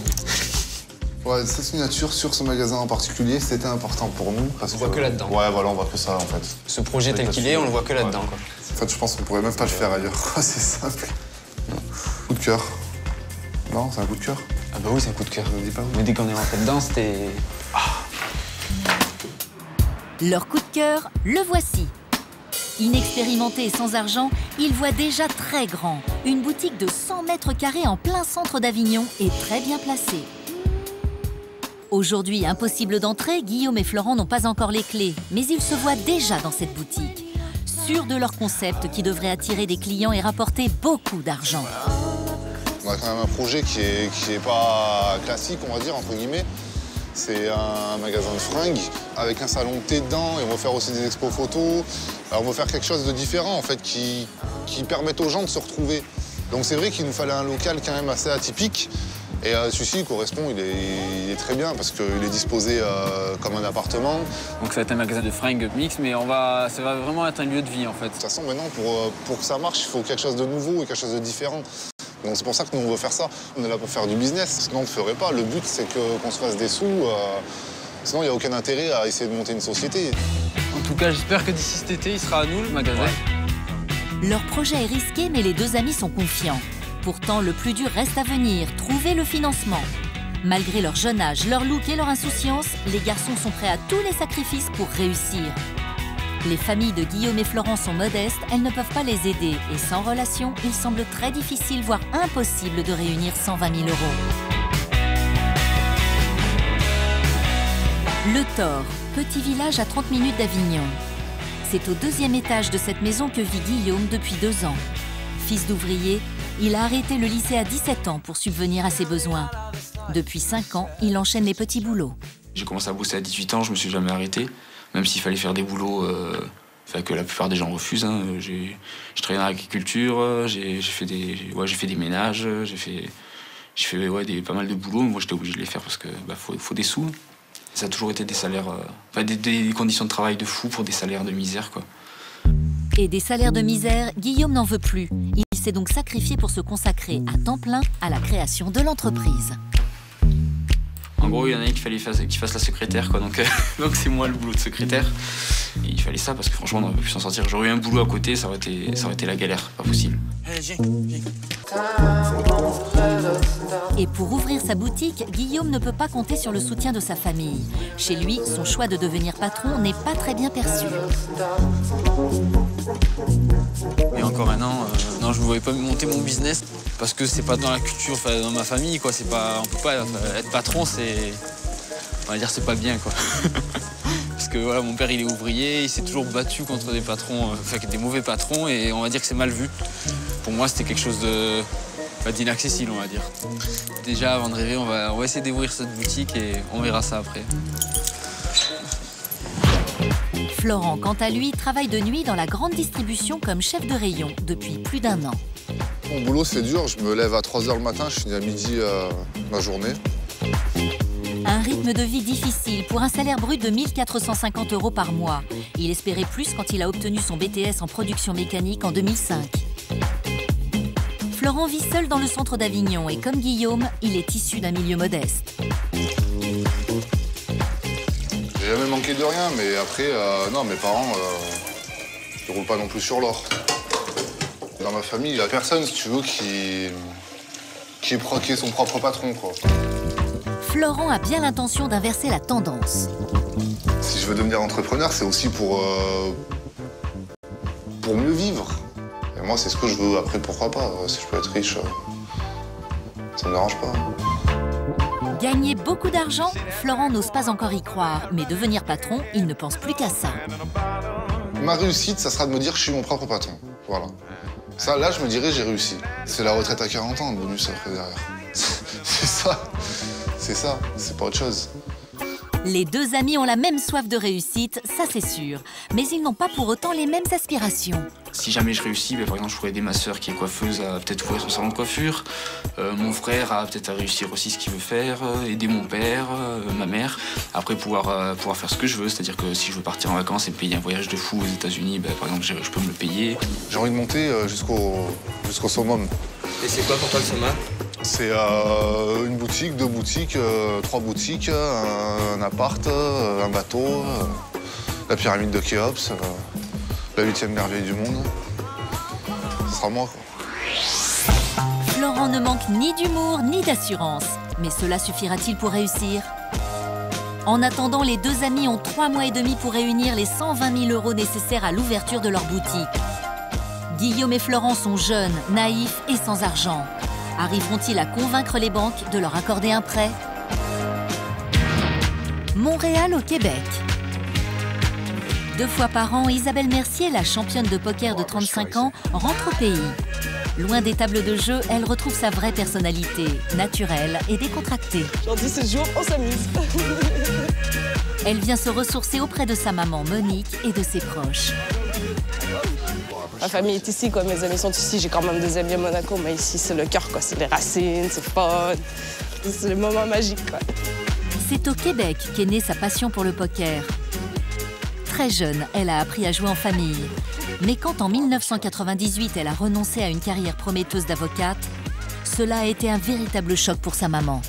Ouais, cette signature sur ce magasin en particulier, c'était important pour nous. Parce on voit que là-dedans. Ouais, voilà, on voit que ça en fait. Ce projet tel qu'il est, on le voit que là-dedans. Ouais. En fait, je pense qu'on pourrait même pas le faire ailleurs. C'est simple. Coup de cœur. Non, c'est un coup de cœur. Ah bah oui, c'est un coup de cœur. Ne dis pas. Mais dès qu'on est rentré dedans, c'était... Leur coup de cœur, le voici. Inexpérimenté et sans argent, il voit déjà très grand. Une boutique de 100 mètres carrés en plein centre d'Avignon est très bien placée. Aujourd'hui, impossible d'entrer, Guillaume et Florent n'ont pas encore les clés, mais ils se voient déjà dans cette boutique, sûrs de leur concept qui devrait attirer des clients et rapporter beaucoup d'argent. On a quand même un projet qui est pas classique, on va dire, entre guillemets. C'est un magasin de fringues avec un salon de thé dedans et on va faire aussi des expos photos. Alors on va faire quelque chose de différent en fait qui permette aux gens de se retrouver. Donc c'est vrai qu'il nous fallait un local quand même assez atypique et celui-ci correspond, il est très bien parce qu'il est disposé comme un appartement. Donc ça va être un magasin de fringues mix, mais ça va vraiment être un lieu de vie en fait. De toute façon maintenant pour que ça marche, il faut quelque chose de nouveau et quelque chose de différent. Donc c'est pour ça que nous on veut faire ça. On est là pour faire du business, sinon on ne le ferait pas. Le but c'est qu'on se fasse des sous, sinon il n'y a aucun intérêt à essayer de monter une société. En tout cas, j'espère que d'ici cet été, il sera à nous le magasin. Leur projet est risqué, mais les deux amis sont confiants. Pourtant, le plus dur reste à venir, trouver le financement. Malgré leur jeune âge, leur look et leur insouciance, les garçons sont prêts à tous les sacrifices pour réussir. Les familles de Guillaume et Florent sont modestes, elles ne peuvent pas les aider. Et sans relation, il semble très difficile, voire impossible de réunir 120 000 €. Le Thor, petit village à 30 minutes d'Avignon. C'est au 2e étage de cette maison que vit Guillaume depuis 2 ans. Fils d'ouvrier, il a arrêté le lycée à 17 ans pour subvenir à ses besoins. Depuis 5 ans, il enchaîne les petits boulots. J'ai commencé à bosser à 18 ans, je me suis jamais arrêté. Même s'il fallait faire des boulots que la plupart des gens refusent. Hein. J'ai travaillé dans l'agriculture, j'ai fait des ménages, j'ai fait pas mal de boulots. Moi, j'étais obligé de les faire parce que faut des sous. Ça a toujours été des salaires, des conditions de travail de fou pour des salaires de misère, quoi. Et des salaires de misère, Guillaume n'en veut plus. Il s'est donc sacrifié pour se consacrer à temps plein à la création de l'entreprise. En gros, il y en a un qui fallait qu'il fasse la secrétaire, quoi. Donc c'est moi le boulot de secrétaire. Et il fallait ça parce que franchement, on n'aurait pas pu s'en sortir. J'aurais eu un boulot à côté, ça aurait été la galère, pas possible. Et pour ouvrir sa boutique, Guillaume ne peut pas compter sur le soutien de sa famille. Chez lui, son choix de devenir patron n'est pas très bien perçu. Il y a encore un an, non, je ne voulais pas monter mon business parce que c'est pas dans la culture, dans ma famille, quoi. C'est pas, on peut pas être patron, on va dire, c'est pas bien, quoi. Parce que voilà, mon père il est ouvrier, il s'est toujours battu contre des patrons, des mauvais patrons, et on va dire que c'est mal vu. Pour moi, c'était quelque chose d'inaccessible, on va dire. Déjà, avant de rêver, on va essayer d'ouvrir cette boutique et on verra ça après. Florent, quant à lui, travaille de nuit dans la grande distribution comme chef de rayon depuis plus d'1 an. Mon boulot, c'est dur. Je me lève à 3 h le matin, je finis à midi ma journée. Un rythme de vie difficile pour un salaire brut de 1 450 € par mois. Il espérait plus quand il a obtenu son BTS en production mécanique en 2005. Florent vit seul dans le centre d'Avignon et comme Guillaume, il est issu d'un milieu modeste. J'ai jamais manqué de rien, mais après, non, mes parents, ils roulent pas non plus sur l'or. Dans ma famille, il n'y a personne, si tu veux, qui est son propre patron, quoi. Florent a bien l'intention d'inverser la tendance. Si je veux devenir entrepreneur, c'est aussi pour mieux vivre. Et moi, c'est ce que je veux. Après, pourquoi pas? Si je peux être riche, ça me dérange pas. Gagner beaucoup d'argent, Florent n'ose pas encore y croire. Mais devenir patron, il ne pense plus qu'à ça. Ma réussite, ça sera de me dire que je suis mon propre patron. Voilà. Ça, là, je me dirais j'ai réussi. C'est la retraite à 40 ans, le bonus après derrière. C'est ça. C'est ça. C'est pas autre chose. Les deux amis ont la même soif de réussite, ça c'est sûr. Mais ils n'ont pas pour autant les mêmes aspirations. Si jamais je réussis, par exemple, je pourrais aider ma sœur qui est coiffeuse à peut-être ouvrir son salon de coiffure. Mon frère a peut-être à réussir aussi ce qu'il veut faire. Aider mon père, ma mère. Après, pouvoir faire ce que je veux. C'est-à-dire que si je veux partir en vacances et me payer un voyage de fou aux États-Unis, par exemple, je peux me le payer. J'ai envie de monter jusqu'au summum. Et c'est quoi pour toi le summum? C'est une boutique, 2 boutiques, 3 boutiques, un appart, un bateau, la pyramide de Khéops, la 8e merveille du monde. Ce sera moi, quoi. Florent ne manque ni d'humour ni d'assurance. Mais cela suffira-t-il pour réussir? En attendant, les deux amis ont 3 mois et demi pour réunir les 120 000 € nécessaires à l'ouverture de leur boutique. Guillaume et Florent sont jeunes, naïfs et sans argent. Arriveront-ils à convaincre les banques de leur accorder un prêt? Montréal au Québec. 2 fois par an, Isabelle Mercier, la championne de poker de 35 ans, rentre au pays. Loin des tables de jeu, elle retrouve sa vraie personnalité, naturelle et décontractée. Aujourd'hui, c'est le jour, on s'amuse. Elle vient se ressourcer auprès de sa maman Monique et de ses proches. Ma famille est ici, quoi. Mes amis sont ici. J'ai quand même des amis à Monaco, mais ici, c'est le cœur, quoi. C'est les racines, c'est fun. C'est le moment magique, quoi. C'est au Québec qu'est née sa passion pour le poker. Très jeune, elle a appris à jouer en famille. Mais quand en 1998, elle a renoncé à une carrière prometteuse d'avocate, cela a été un véritable choc pour sa maman.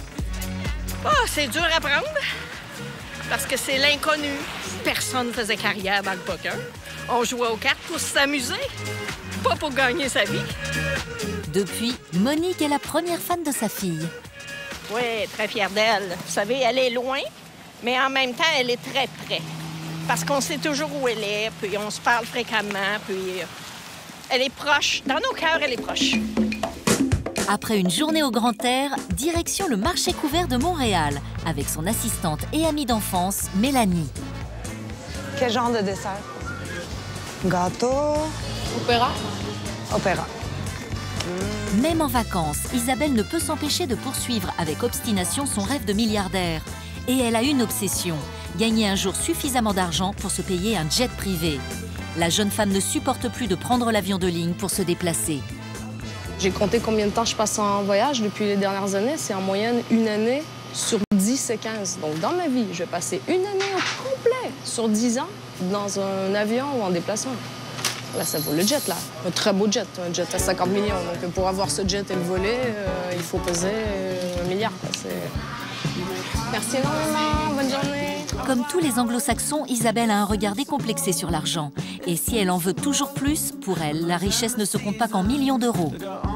Oh, c'est dur à prendre, parce que c'est l'inconnu. Personne ne faisait carrière dans le poker. On jouait aux cartes pour s'amuser, pas pour gagner sa vie. Depuis, Monique est la première fan de sa fille. Oui, très fière d'elle. Vous savez, elle est loin, mais en même temps, elle est très près. Parce qu'on sait toujours où elle est, puis on se parle fréquemment, puis elle est proche. Dans nos cœurs, elle est proche. Après une journée au grand air, direction le marché couvert de Montréal, avec son assistante et amie d'enfance, Mélanie. Quel genre de dessert? Gâteau. Opéra. Opéra. Même en vacances, Isabelle ne peut s'empêcher de poursuivre avec obstination son rêve de milliardaire. Et elle a une obsession, gagner un jour suffisamment d'argent pour se payer un jet privé. La jeune femme ne supporte plus de prendre l'avion de ligne pour se déplacer. J'ai compté combien de temps je passe en voyage depuis les dernières années. C'est en moyenne 1 année sur 10 et 15. Donc dans ma vie, je vais passer 1 année au complet sur 10 ans dans un avion ou en déplacement. Là, ça vaut le jet, là. Un très beau jet, un jet à 50 millions. Donc pour avoir ce jet et le voler, il faut peser 1 milliard. Merci énormément, bonne journée. Comme tous les anglo-saxons, Isabelle a un regard décomplexé sur l'argent. Et si elle en veut toujours plus, pour elle, la richesse ne se compte pas qu'en millions d'euros.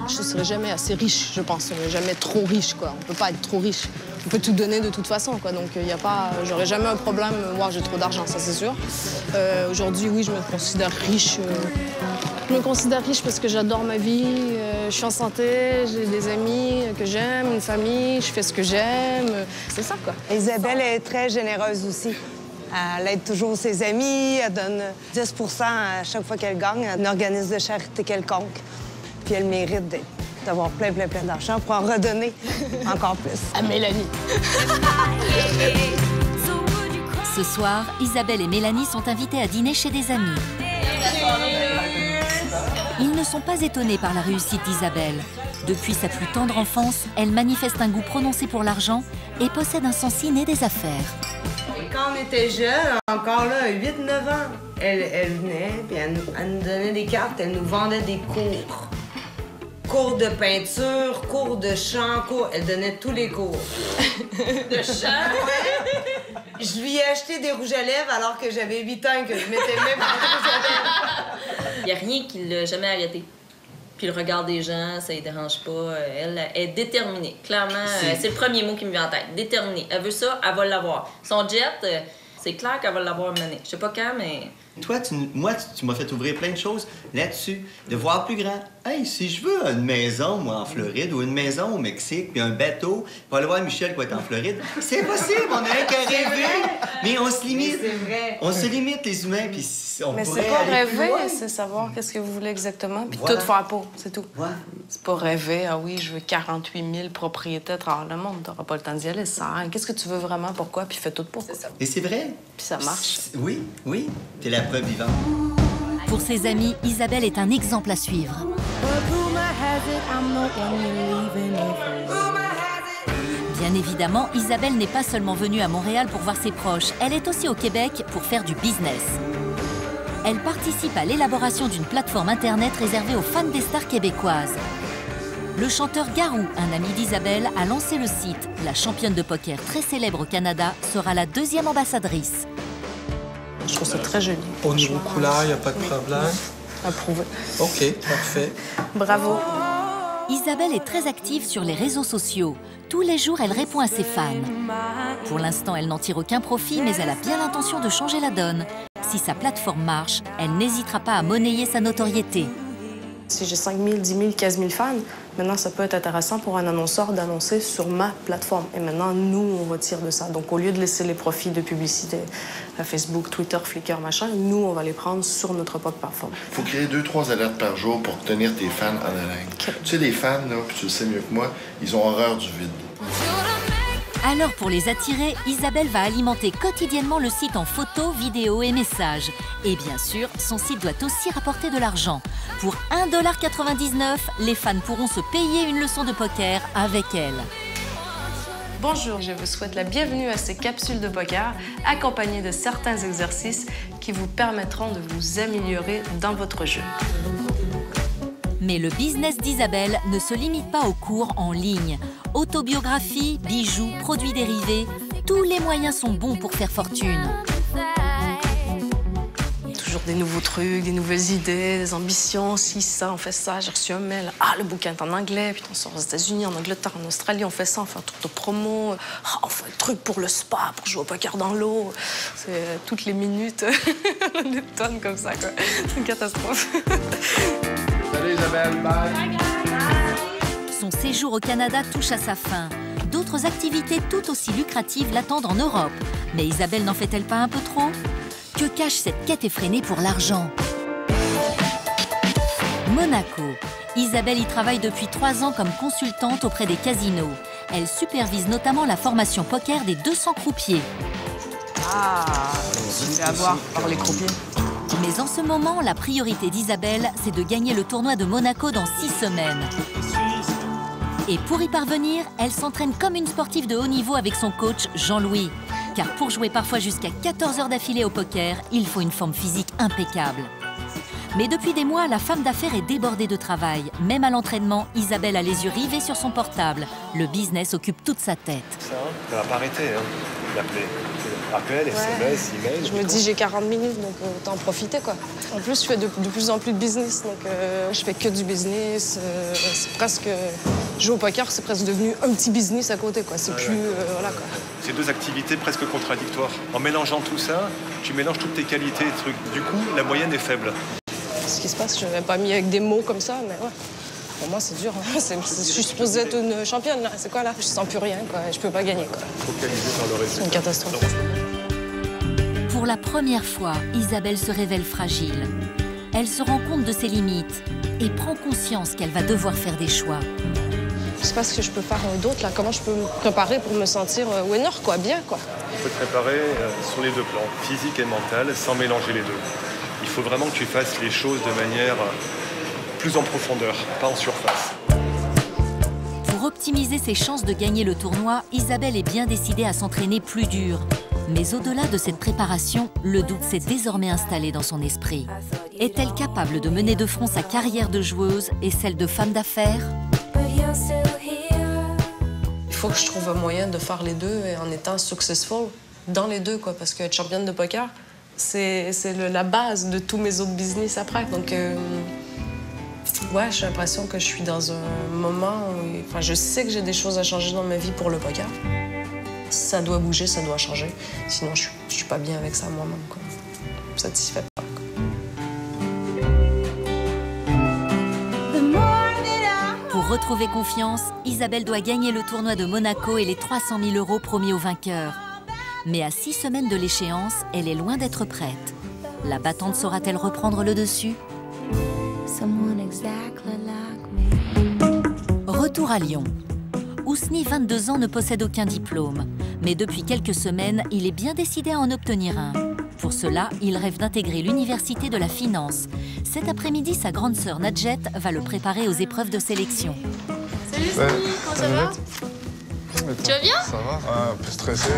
Je ne serai jamais assez riche, je pense. Jamais trop riche, quoi. On ne peut pas être trop riche. On peut tout donner de toute façon, quoi. Donc, il y a pas... J'aurai jamais un problème. Moi, j'ai trop d'argent, ça, c'est sûr. Aujourd'hui, oui, je me considère riche. Je me considère riche parce que j'adore ma vie. Je suis en santé, j'ai des amis que j'aime, une famille, je fais ce que j'aime. C'est ça, quoi. Isabelle est très généreuse aussi. Elle aide toujours ses amis, elle donne 10 % à chaque fois qu'elle gagne à un organisme de charité quelconque. Puis elle mérite d'avoir plein d'argent pour en redonner encore plus. À Mélanie. Ce soir, Isabelle et Mélanie sont invitées à dîner chez des amis. Ils ne sont pas étonnés par la réussite d'Isabelle. Depuis sa plus tendre enfance, elle manifeste un goût prononcé pour l'argent et possède un sens inné des affaires. Quand on était jeunes, encore là, 8-9 ans, elle venait, puis elle nous donnait des cartes, elle nous vendait des cours cours de peinture, cours de chant, elle donnait tous les cours. De chant? Je lui ai acheté des rouges à lèvres alors que j'avais 8 ans et que je mettais même pas de rouges à lèvres. Il n'y a rien qui l'a jamais arrêté. Puis le regard des gens, ça ne dérange pas. Elle est déterminée. Clairement, c'est le premier mot qui me vient en tête. Déterminée. Elle veut ça, elle va l'avoir. Son jet, c'est clair qu'elle va l'avoir une année. Je sais pas quand, mais... Toi, tu m'as fait ouvrir plein de choses là-dessus. De voir plus grand. Hey, si je veux une maison, moi, en Floride, ou une maison au Mexique, puis un bateau, pour aller voir Michel qui va être en Floride, c'est possible, on a un qu'à rêver. Mais on se limite. C'est vrai. On se limite, les humains, puis on Mais pourrait c'est pas aller plus rêver, loin. c'est savoir qu'est-ce que vous voulez exactement, puis Voilà. tout faire pour, c'est tout. Ouais. C'est pas rêver, ah oui, je veux 48 000 propriétés à travers le monde. T'auras pas le temps d'y aller, ça sert à rien. Qu'est-ce que tu veux vraiment, pourquoi, puis fais tout pour. C'est ça. Et c'est vrai. Puis ça marche. Oui, oui, t'es la preuve vivante. Pour ses amis, Isabelle est un exemple à suivre. Bien évidemment, Isabelle n'est pas seulement venue à Montréal pour voir ses proches, elle est aussi au Québec pour faire du business. Elle participe à l'élaboration d'une plateforme Internet réservée aux fans des stars québécoises. Le chanteur Garou, un ami d'Isabelle, a lancé le site. La championne de poker très célèbre au Canada sera la 2e ambassadrice. Je trouve ça très joli. Au niveau couleur, il n'y a pas de problème? Approuvé. OK, parfait. Bravo. Isabelle est très active sur les réseaux sociaux. Tous les jours, elle répond à ses fans. Pour l'instant, elle n'en tire aucun profit, mais elle a bien l'intention de changer la donne. Si sa plateforme marche, elle n'hésitera pas à monnayer sa notoriété. Si j'ai 5 000, 10 000, 15 000 fans, maintenant, ça peut être intéressant pour un annonceur d'annoncer sur ma plateforme. Et maintenant, nous, on retire de ça. Donc, au lieu de laisser les profits de publicité à Facebook, Twitter, Flickr, machin, nous, on va les prendre sur notre propre plateforme. Il faut créer 2-3 alertes par jour pour tenir tes fans en haleine. Tu sais, les fans, là, puis tu le sais mieux que moi, ils ont horreur du vide. Alors pour les attirer, Isabelle va alimenter quotidiennement le site en photos, vidéos et messages. Et bien sûr, son site doit aussi rapporter de l'argent. Pour 1,99 $, les fans pourront se payer une leçon de poker avec elle. Bonjour, je vous souhaite la bienvenue à ces capsules de poker, accompagnées de certains exercices qui vous permettront de vous améliorer dans votre jeu. Mais le business d'Isabelle ne se limite pas aux cours en ligne. Autobiographie, bijoux, produits dérivés, tous les moyens sont bons pour faire fortune. Toujours des nouveaux trucs, des nouvelles idées, des ambitions. Si, ça, on fait ça. J'ai reçu un mail. Ah, le bouquin est en anglais. Puis on sort aux États-Unis, en Angleterre, en Australie. On fait ça, on fait un truc de promo. Ah, on fait un truc pour le spa, pour jouer au poker dans l'eau. C'est toutes les minutes. Des tonnes comme ça, quoi. C'est une catastrophe. Salut Isabelle, bye! Son séjour au Canada touche à sa fin. D'autres activités tout aussi lucratives l'attendent en Europe. Mais Isabelle n'en fait-elle pas un peu trop? Que cache cette quête effrénée pour l'argent? Monaco. Isabelle y travaille depuis 3 ans comme consultante auprès des casinos. Elle supervise notamment la formation poker des 200 croupiers. Ah, je me fais avoir par les croupiers. Mais en ce moment, la priorité d'Isabelle, c'est de gagner le tournoi de Monaco dans 6 semaines. Et pour y parvenir, elle s'entraîne comme une sportive de haut niveau avec son coach Jean-Louis. Car pour jouer parfois jusqu'à 14 heures d'affilée au poker, il faut une forme physique impeccable. Mais depuis des mois, la femme d'affaires est débordée de travail. Même à l'entraînement, Isabelle a les yeux rivés sur son portable. Le business occupe toute sa tête. Ça va pas arrêter d'appeler. Appel, SMS, email. Je me dis, j'ai 40 minutes, donc autant en profiter, quoi. En plus, je fais de plus en plus de business, donc je fais que du business. C'est presque... Jouer au poker, c'est presque devenu un petit business à côté, quoi. C'est plus... voilà, quoi. C'est 2 activités presque contradictoires. En mélangeant tout ça, tu mélanges toutes tes qualités et trucs. Du coup, la moyenne est faible. Ce qui se passe, je ne l'avais pas mis avec des mots comme ça, mais ouais. Pour moi, c'est dur. Hein. Je suis supposée être une championne, là. C'est quoi, là? Je sens plus rien, quoi. Je peux pas gagner, quoi. Focalisé par le résultat. C'est une catastrophe. Pour la première fois, Isabelle se révèle fragile. Elle se rend compte de ses limites et prend conscience qu'elle va devoir faire des choix. Je sais pas ce que je peux faire d'autre, là. Comment je peux me préparer pour me sentir winner, quoi, bien, quoi. Il faut te préparer sur les 2 plans, physique et mental, sans mélanger les 2. Il faut vraiment que tu fasses les choses de manière plus en profondeur, pas en surface. Pour optimiser ses chances de gagner le tournoi, Isabelle est bien décidée à s'entraîner plus dur. Mais au-delà de cette préparation, le doute s'est désormais installé dans son esprit. Est-elle capable de mener de front sa carrière de joueuse et celle de femme d'affaires? Il faut que je trouve un moyen de faire les deux et en étant successful dans les deux, quoi, parce qu'être championne de poker, c'est la base de tous mes autres business après. Donc, ouais, j'ai l'impression que je suis dans un moment où... Enfin, je sais que j'ai des choses à changer dans ma vie pour le poker. Ça doit bouger, ça doit changer. Sinon, je suis pas bien avec ça moi-même, quoi. Satisfaite pas, quoi. Pour retrouver confiance, Isabelle doit gagner le tournoi de Monaco et les 300 000 € promis au vainqueur. Mais à 6 semaines de l'échéance, elle est loin d'être prête. La battante saura-t-elle reprendre le dessus? Retour à Lyon. Ousni, 22 ans, ne possède aucun diplôme. Mais depuis quelques semaines, il est bien décidé à en obtenir un. Pour cela, il rêve d'intégrer l'université de la finance. Cet après-midi, sa grande sœur Nadjet va le préparer aux épreuves de sélection. Salut Ousni, comment ça va? Tu vas bien? Ça va, un peu stressé.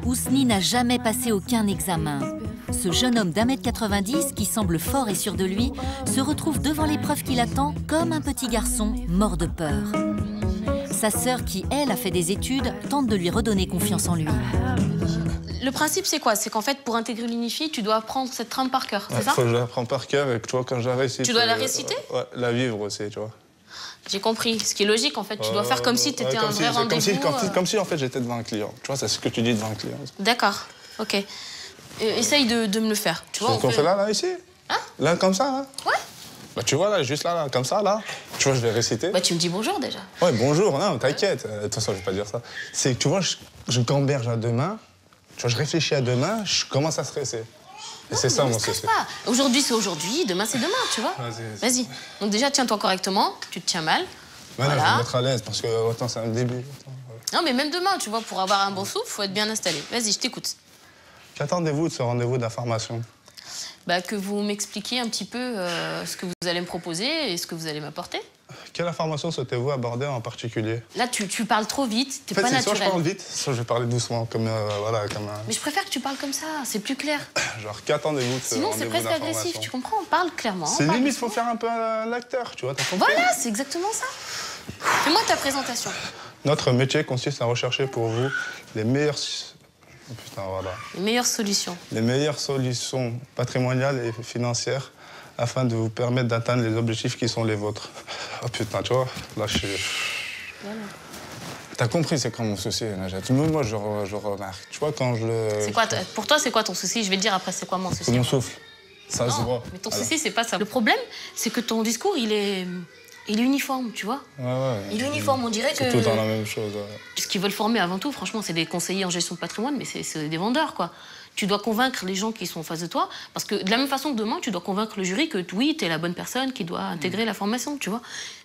Ousni n'a jamais passé aucun examen. Ce jeune homme d'1,90 m qui semble fort et sûr de lui se retrouve devant l'épreuve qui l'attend comme un petit garçon mort de peur. Sa sœur, qui elle a fait des études, tente de lui redonner confiance en lui. Le principe, c'est quoi? C'est qu'en fait, pour intégrer l'Unifi, tu dois apprendre cette trame par cœur, c'est ça? Faut que je l'apprenne par cœur et que, tu vois, quand je la récite... Tu dois la réciter? Ouais, la vivre aussi, tu vois. J'ai compris. Ce qui est logique, en fait. Tu dois faire comme si tu étais un vrai rendez-vous. Comme si, en fait, j'étais devant un client. Tu vois, c'est ce que tu dis devant un client. D'accord. OK. Essaye de me le faire. Tu vois, on fait là, ici? Hein? Là, comme ça, là? Ouais. Bah, tu vois, là, juste là, comme ça, là. Tu vois, je vais réciter. Bah, tu me dis bonjour, déjà. Ouais, bonjour. Non, t'inquiète. De toute façon, je vais pas dire ça. C'est que, tu vois, je gamberge à deux mains. Tu vois, je réfléchis à deux mains, je commence à stresser. Et c'est ça, mon souci. Aujourd'hui, c'est aujourd'hui, demain, c'est demain, tu vois. Vas-y. Donc déjà, tiens-toi correctement. Tu te tiens mal. Ouais, voilà. Je vais me mettre à l'aise parce que, attends, c'est un début. Attends, Non, mais même demain, tu vois, pour avoir un bon souffle, faut être bien installé. Vas-y, je t'écoute. Qu'attendez-vous de ce rendez-vous d'information? Bah, que vous m'expliquiez un petit peu ce que vous allez me proposer et ce que vous allez m'apporter. Quelle information souhaitez-vous aborder en particulier? Là, tu parles trop vite, t'es pas naturel. Soit je parle vite, soit je vais parler doucement, comme voilà, comme un... Mais je préfère que tu parles comme ça, c'est plus clair. Genre, qu'attendez-vous de ce Sinon, c'est presque agressif, tu comprends? On parle clairement. C'est limite, faut faire un peu l'acteur, tu vois, t'as compris? Voilà, c'est exactement ça. Fais-moi ta présentation. Notre métier consiste à rechercher pour vous les meilleures... Putain, voilà. Les meilleures solutions. Les meilleures solutions patrimoniales et financières afin de vous permettre d'atteindre les objectifs qui sont les vôtres. Oh putain, tu vois, là, je suis... Voilà. T'as compris, c'est quoi mon souci, Najat? Moi, je remarque. Tu vois, quand je le... C'est quoi, pour toi, c'est quoi ton souci? Je vais te dire après, c'est quoi mon souci? C'est mon souffle. Ça se voit. Mais ton souci, c'est pas ça. Le problème, c'est que ton discours, il est uniforme, tu vois. Ouais. Il est uniforme, on dirait que... C'est tout le temps la même chose. Ouais. Ce qu'ils veulent former avant tout, franchement, c'est des conseillers en gestion de patrimoine, mais c'est des vendeurs, quoi. Tu dois convaincre les gens qui sont en face de toi, parce que de la même façon que demain, tu dois convaincre le jury que oui, t'es la bonne personne qui doit intégrer la formation, tu vois.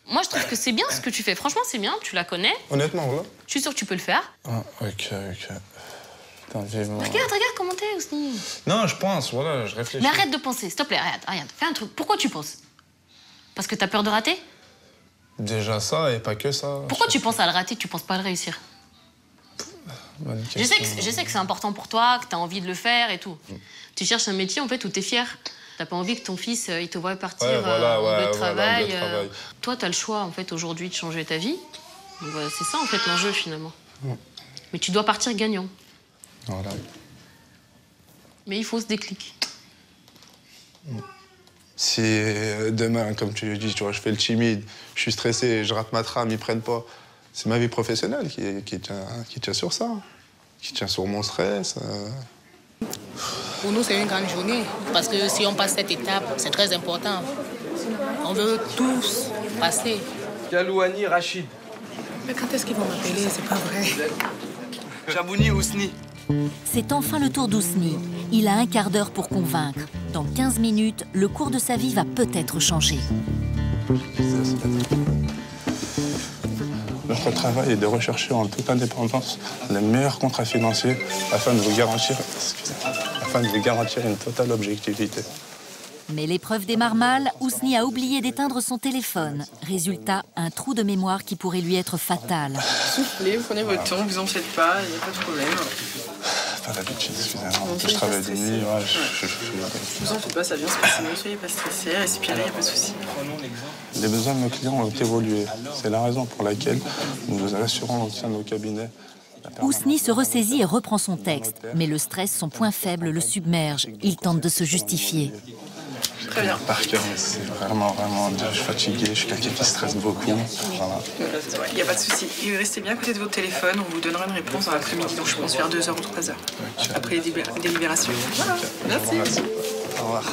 Moi, je trouve que c'est bien ce que tu fais. Franchement, c'est bien, tu la connais. Honnêtement, voilà. Je suis sûre que tu peux le faire. Ah, ok. Putain, vivement. Regarde comment t'es, Ousni. Non, je pense, voilà, je réfléchis. Mais arrête de penser, s'il te plaît, regarde, fais un truc. Pourquoi tu penses? Parce que t'as peur de rater? Déjà ça, et pas que ça. Pourquoi tu penses à le rater, tu penses pas à le réussir? Je sais que c'est important pour toi, que tu as envie de le faire et tout. Tu cherches un métier en fait où tu es fier. T'as pas envie que ton fils il te voit partir en bleu de travail. Toi, tu as le choix en fait aujourd'hui de changer ta vie. C'est ça en fait l'enjeu finalement. Mais tu dois partir gagnant. Voilà. Mais il faut ce déclic. Si demain, comme tu le dis, tu vois, je fais le timide, je suis stressé, je rate ma trame, ils prennent pas. C'est ma vie professionnelle qui tient sur ça, qui tient sur mon stress. Pour nous, c'est une grande journée, parce que si on passe cette étape, c'est très important. On veut tous passer. Galouani Rachid. Mais quand est-ce qu'ils vont m'appeler? C'est pas vrai. Chabouni Ousni. C'est enfin le tour d'Ousni. Il a un quart d'heure pour convaincre. Dans 15 minutes, le cours de sa vie va peut-être changer. Notre travail est de rechercher en toute indépendance les meilleurs contrats financiers afin de vous garantir une totale objectivité. Mais l'épreuve démarre mal, Ousni a oublié d'éteindre son téléphone. Résultat, un trou de mémoire qui pourrait lui être fatal. Soufflez, prenez votre temps, vous en faites pas, il n'y a pas de problème. pas l'habitude, excusez-moi. Je travaille de nuit, ouais, Vous en faites pas, ça vient se passer, ne soyez pas stressés, respirez, il n'y a pas de souci. Les besoins de nos clients ont évolué. C'est la raison pour laquelle nous assurons l'entretien de nos cabinets. Ousni se ressaisit et reprend son texte. Mais le stress, son point faible, le submerge. Il tente de se justifier. Très bien. Par cœur, mais c'est vraiment dur. Je suis fatigué, je suis quelqu'un qui stresse beaucoup. Voilà. Il n'y a pas de souci. Restez bien à côté de votre téléphone, on vous donnera une réponse dans l'après-midi, donc je pense vers 2h ou 3h. Okay. Après les délibérations. Voilà. Merci. Au revoir.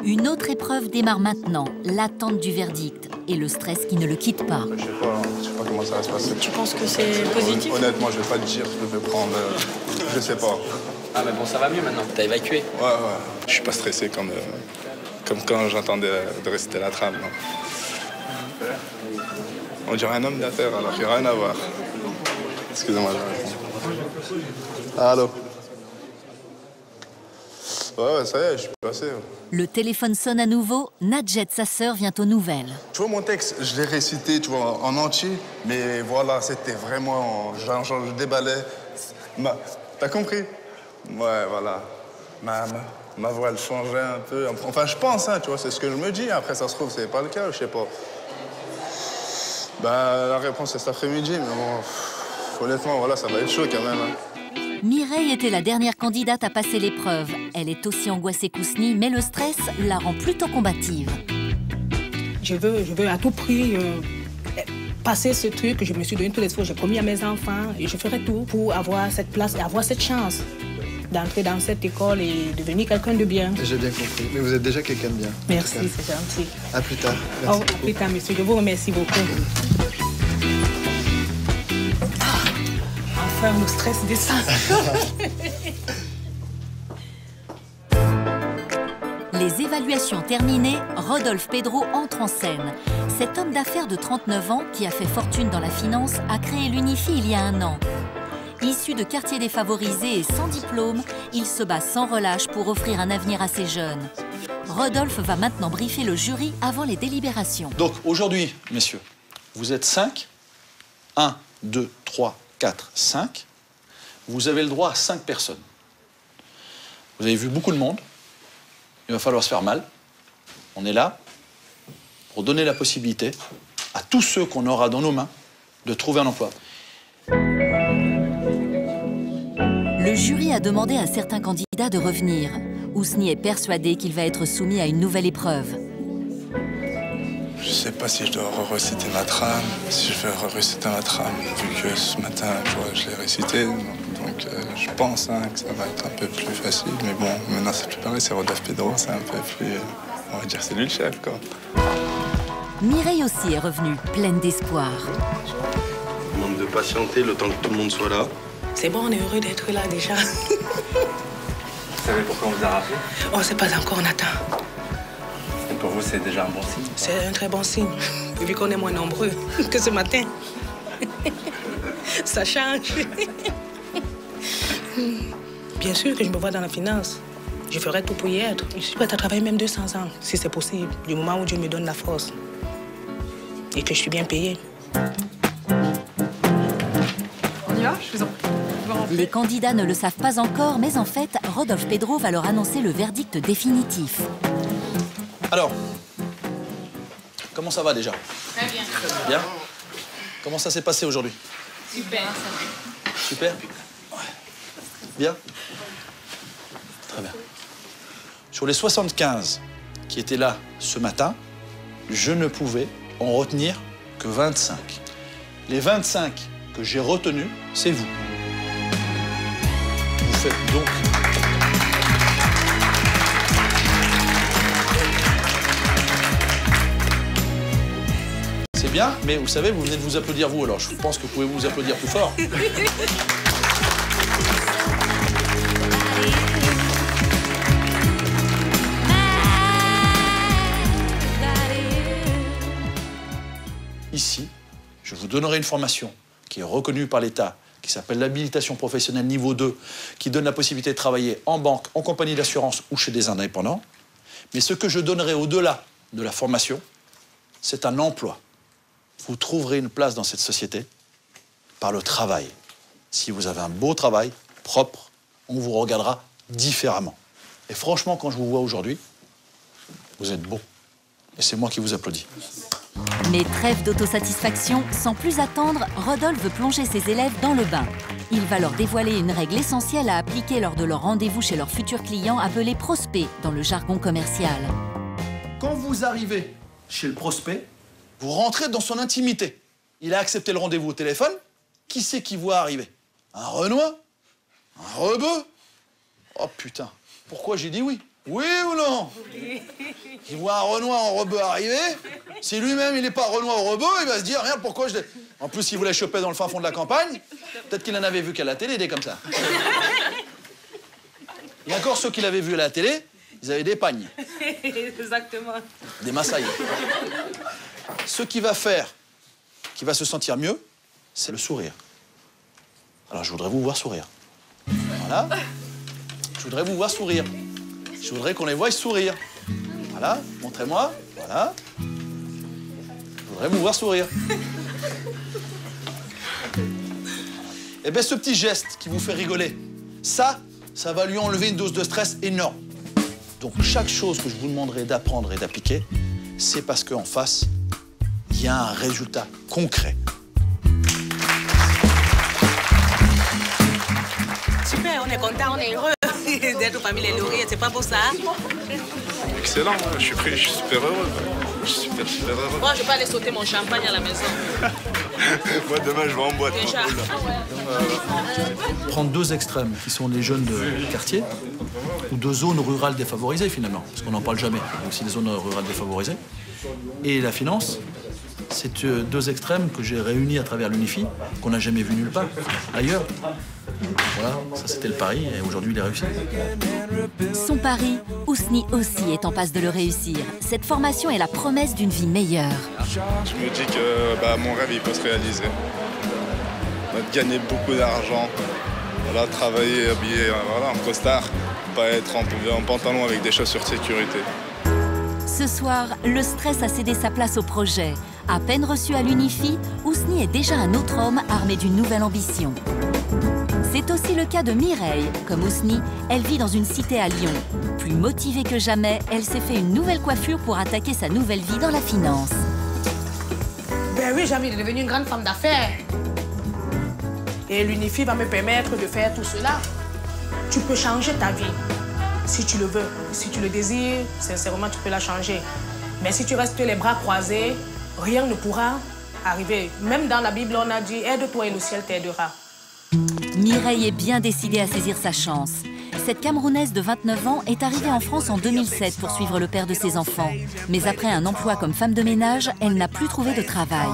Une autre épreuve démarre maintenant, l'attente du verdict et le stress qui ne le quitte pas. Je sais pas comment ça va se passer. Tu penses que c'est positif? Honnêtement, je vais pas le dire, je vais prendre... je sais pas. Ah mais bon, ça va mieux maintenant, t'as évacué. Ouais. Je suis pas stressé comme quand j'entendais de réciter la trame. Non. On dirait un homme d'affaires alors qu'il n'y a rien à voir. Excusez-moi. Allô? Ouais, ça y est, je suis passé. Le téléphone sonne à nouveau. Nadjet, sa sœur, vient aux nouvelles. Tu vois, mon texte, je l'ai récité, tu vois, en entier. Mais voilà, c'était vraiment... je déballais. T'as compris? Ouais, voilà. Ma voix, elle changeait un peu. Enfin, je pense, hein, tu vois, c'est ce que je me dis. Après, ça se trouve, c'est pas le cas, je sais pas. Ben, la réponse, c'est cet après-midi, mais bon... honnêtement, voilà, ça va être chaud quand même. Hein. Mireille était la dernière candidate à passer l'épreuve. Elle est aussi angoissée qu'Ousni, mais le stress la rend plutôt combative. Je veux à tout prix passer ce truc que je me suis donné tous les espoirs. J'ai promis à mes enfants et je ferai tout pour avoir cette place et avoir cette chance d'entrer dans cette école et devenir quelqu'un de bien. J'ai bien compris. Mais vous êtes déjà quelqu'un de bien. Merci, c'est gentil. À plus tard. Merci à plus tard, monsieur. Je vous remercie beaucoup. Enfin, le stress descend. Les évaluations terminées, Rodolphe Pedro entre en scène. Cet homme d'affaires de 39 ans, qui a fait fortune dans la finance, a créé l'Unifi il y a 1 an. Issu de quartiers défavorisés et sans diplôme, il se bat sans relâche pour offrir un avenir à ces jeunes. Rodolphe va maintenant briefer le jury avant les délibérations. Donc aujourd'hui, messieurs, vous êtes 5. 1, 2, 3, 4, 5. Vous avez le droit à 5 personnes. Vous avez vu beaucoup de monde. Il va falloir se faire mal. On est là pour donner la possibilité à tous ceux qu'on aura dans nos mains de trouver un emploi. Le jury a demandé à certains candidats de revenir. Ousni est persuadé qu'il va être soumis à une nouvelle épreuve. Je sais pas si je dois réciter ma trame, si je vais réciter ma trame, vu que ce matin, je l'ai récité. Donc je pense que ça va être un peu plus facile. Mais bon, maintenant c'est plus pareil, c'est Rodolphe Pedro, c'est un peu plus... on va dire c'est lui le chef, quoi. Mireille aussi est revenue, pleine d'espoir. On demande de patienter le temps que tout le monde soit là. C'est bon, on est heureux d'être là déjà. Vous savez pourquoi on vous a rappelé? Oh, c'est pas encore, on attend. Et pour vous, c'est déjà un bon signe? C'est un très bon signe, vu qu'on est moins nombreux que ce matin. Ça change. Bien sûr que je me vois dans la finance. Je ferai tout pour y être. Je suis prête à travailler même 200 ans, si c'est possible, du moment où Dieu me donne la force. Et que je suis bien payée. On y va? Je vous en prie. Les candidats ne le savent pas encore, mais en fait, Rodolphe Pedro va leur annoncer le verdict définitif. Alors, comment ça va déjà? Très bien. Bien? Comment ça s'est passé aujourd'hui? Super. Super? Bien? Très bien. Sur les 75 qui étaient là ce matin, je ne pouvais en retenir que 25. Les 25 que j'ai retenus, c'est vous. Vous faites donc... C'est bien, mais vous savez, vous venez de vous applaudir vous, alors je pense que vous pouvez vous applaudir plus fort. Ici, je vous donnerai une formation qui est reconnue par l'État, qui s'appelle l'habilitation professionnelle niveau 2, qui donne la possibilité de travailler en banque, en compagnie d'assurance ou chez des indépendants. Mais ce que je donnerai au-delà de la formation, c'est un emploi. Vous trouverez une place dans cette société par le travail. Si vous avez un beau travail, propre, on vous regardera différemment. Et franchement, quand je vous vois aujourd'hui, vous êtes beau. Et c'est moi qui vous applaudis. Mais trêve d'autosatisfaction, sans plus attendre, Rodolphe veut plonger ses élèves dans le bain. Il va leur dévoiler une règle essentielle à appliquer lors de leur rendez-vous chez leurs futurs clients, appelés prospects dans le jargon commercial. Quand vous arrivez chez le prospect, vous rentrez dans son intimité. Il a accepté le rendez-vous au téléphone. Qui c'est qui voit arriver? Un Renoir? Un rebeu? Oh putain, pourquoi j'ai dit oui? Oui ou non? Il voit un Renoir en rebeu arriver. Si lui-même il n'est pas Renoir ou rebeu, il va se dire merde, pourquoi je l'ai. En plus, il voulait choper dans le fin fond de la campagne. Peut-être qu'il en avait vu qu'à la télé, des comme ça. Il y a encore ceux qui l'avaient vu à la télé, ils avaient des pagnes. Exactement. Des massailles. Ce qui va faire, qui va se sentir mieux, c'est le sourire. Alors, je voudrais vous voir sourire. Voilà. Je voudrais vous voir sourire. Je voudrais qu'on les voie sourire. Voilà, montrez-moi. Voilà. Je voudrais vous voir sourire. Eh bien, ce petit geste qui vous fait rigoler, ça va lui enlever une dose de stress énorme. Donc, chaque chose que je vous demanderai d'apprendre et d'appliquer, c'est parce qu'en face, il y a un résultat concret. Super, on est content, on est heureux d'être parmi les lauréats, c'est pas beau ça? Excellent, je suis super heureux. Je suis super heureux. Moi, je vais aller sauter mon champagne à la maison. Moi, demain, je vais en boîte. Déjà. Prendre deux extrêmes, qui sont les jeunes de quartier, ou de zones rurales défavorisées, finalement, parce qu'on n'en parle jamais, donc c'est des zones rurales défavorisées, et la finance. C'est deux extrêmes que j'ai réunis à travers l'UNIFI, qu'on n'a jamais vu nulle part, ailleurs. Voilà, ça c'était le pari, et aujourd'hui il est réussi. Son pari, Ousni aussi est en passe de le réussir. Cette formation est la promesse d'une vie meilleure. Je me dis que mon rêve il peut se réaliser. Gagner beaucoup d'argent, voilà, travailler habillé en costard, pas être en pantalon avec des chaussures de sécurité. Ce soir, le stress a cédé sa place au projet. À peine reçu à l'UNIFI, Ousni est déjà un autre homme armé d'une nouvelle ambition. C'est aussi le cas de Mireille. Comme Ousni, elle vit dans une cité à Lyon. Plus motivée que jamais, elle s'est fait une nouvelle coiffure pour attaquer sa nouvelle vie dans la finance. Ben oui, j'ai envie de devenir une grande femme d'affaires. Et l'UNIFI va me permettre de faire tout cela. Tu peux changer ta vie, si tu le veux. Si tu le désires, sincèrement, tu peux la changer. Mais si tu restes les bras croisés, rien ne pourra arriver. Même dans la Bible, on a dit « Aide-toi et le ciel t'aidera ». Mireille est bien décidée à saisir sa chance. Cette Camerounaise de 29 ans est arrivée en France en 2007 pour suivre le père de ses enfants. Mais après un emploi comme femme de ménage, elle n'a plus trouvé de travail.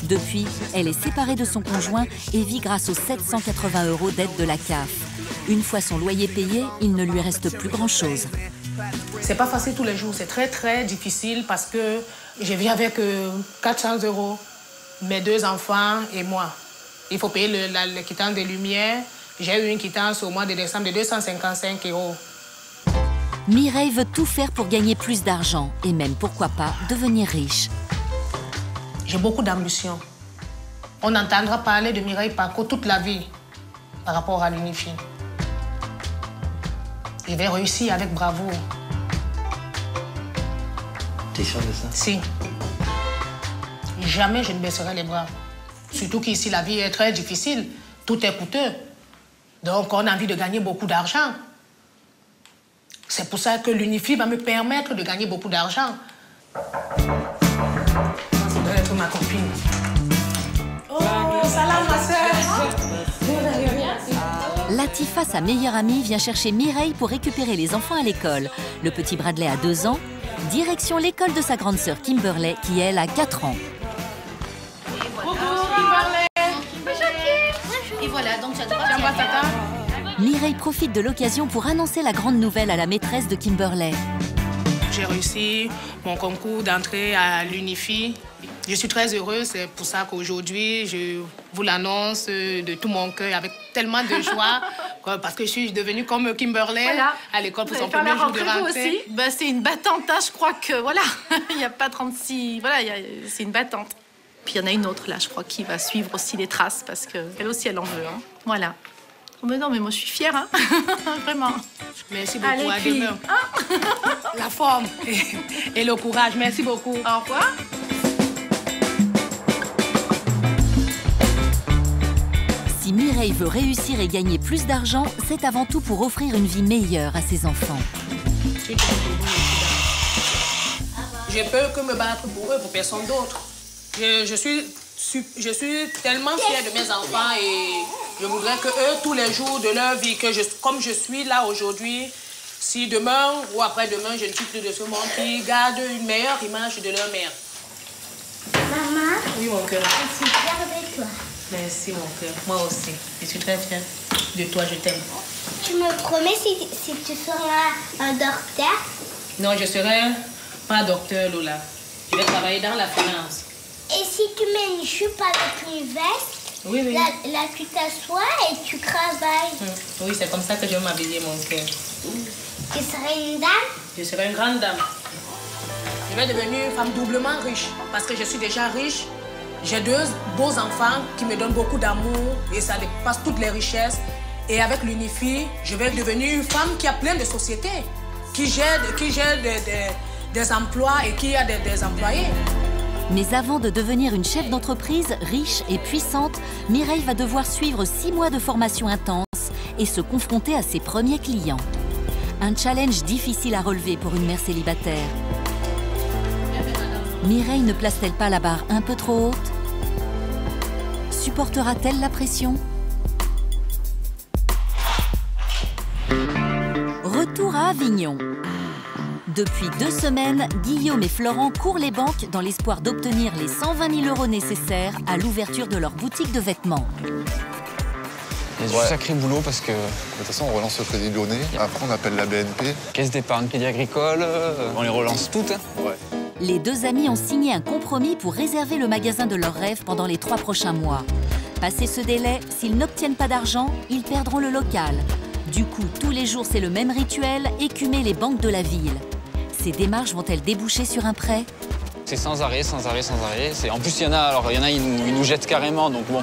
Depuis, elle est séparée de son conjoint et vit grâce aux 780 € d'aide de la CAF. Une fois son loyer payé, il ne lui reste plus grand-chose. C'est pas facile tous les jours, c'est très très difficile parce que je vis avec 400 €, mes 2 enfants et moi. Il faut payer le quittance des lumières. J'ai eu une quittance au mois de décembre de 255 €. Mireille veut tout faire pour gagner plus d'argent et même, pourquoi pas, devenir riche. J'ai beaucoup d'ambition. On entendra parler de Mireille Paco toute la vie par rapport à l'UNIFI. Je vais réussir avec bravoure. T'es sûr de ça? Si. Jamais je ne baisserai les bras. Surtout qu'ici, la vie est très difficile. Tout est coûteux. Donc, on a envie de gagner beaucoup d'argent. C'est pour ça que l'UNIFI va me permettre de gagner beaucoup d'argent. Ça doit être ma copine. Oh, salam, ma sœur. Latifa, sa meilleure amie, vient chercher Mireille pour récupérer les enfants à l'école. Le petit Bradley a 2 ans. Direction l'école de sa grande sœur Kimberley, qui elle a 4 ans. Et voilà, donc j'adore. Mireille profite de l'occasion pour annoncer la grande nouvelle à la maîtresse de Kimberley. J'ai réussi mon concours d'entrée à l'UNIFI. Je suis très heureuse, c'est pour ça qu'aujourd'hui, je vous l'annonce de tout mon cœur, avec tellement de joie, parce que je suis devenue comme Kimberley à l'école pour son premier jour de rentrée. C'est une battante, hein, je crois que, voilà, il n'y a pas 36... Voilà, c'est une battante. Puis il y en a une autre, là, je crois, qui va suivre aussi les traces, parce qu'elle aussi, elle en veut. Hein. Voilà. Oh, mais non, mais moi, je suis fière, hein. Vraiment. Merci beaucoup. Allez, à puis... demain. La forme et le courage. Merci beaucoup. Au revoir. Si Mireille veut réussir et gagner plus d'argent, c'est avant tout pour offrir une vie meilleure à ses enfants. Je peux que me battre pour eux, pour personne d'autre. Je suis tellement fière de mes enfants et je voudrais que eux, tous les jours de leur vie, comme je suis là aujourd'hui, si demain ou après-demain, je ne suis plus de ce monde, qu'ils gardent une meilleure image de leur mère. Maman. Oui, mon cœur. Je suis fière de toi. Merci, mon cœur. Moi aussi. Je suis très fière de toi. Je t'aime. Tu me promets si tu seras un docteur? Non, je serai pas docteur, Lola. Je vais travailler dans la finance. Et si tu mets une jupe avec une veste, oui, oui. Là tu t'assois et tu travailles. Oui, c'est comme ça que je vais m'habiller, mon cœur. Tu serais une dame? Je serai une grande dame. Je vais devenir une femme doublement riche parce que je suis déjà riche. J'ai 2 beaux enfants qui me donnent beaucoup d'amour et ça dépasse toutes les richesses. Et avec l'Unifi, je vais devenir une femme qui a plein de sociétés, qui gère des emplois et qui a des employés. Mais avant de devenir une chef d'entreprise riche et puissante, Mireille va devoir suivre 6 mois de formation intense et se confronter à ses premiers clients. Un challenge difficile à relever pour une mère célibataire. Mireille ne place-t-elle pas la barre un peu trop haute? Supportera-t-elle la pression? Retour à Avignon. Depuis 2 semaines, Guillaume et Florent courent les banques dans l'espoir d'obtenir les 120 000 € nécessaires à l'ouverture de leur boutique de vêtements. Il y a du sacré boulot parce que... De toute façon, on relance le crédit lyonnais, après on appelle la BNP. Caisse d'épargne, crédit agricole, on les relance toutes. Hein. Ouais. Les 2 amis ont signé un compromis pour réserver le magasin de leurs rêves pendant les 3 prochains mois. Passé ce délai, s'ils n'obtiennent pas d'argent, ils perdront le local. Du coup, tous les jours, c'est le même rituel, écumer les banques de la ville. Ces démarches vont-elles déboucher sur un prêt? C'est sans arrêt, sans arrêt, sans arrêt. En plus, il y en a, ils nous jettent carrément, donc bon,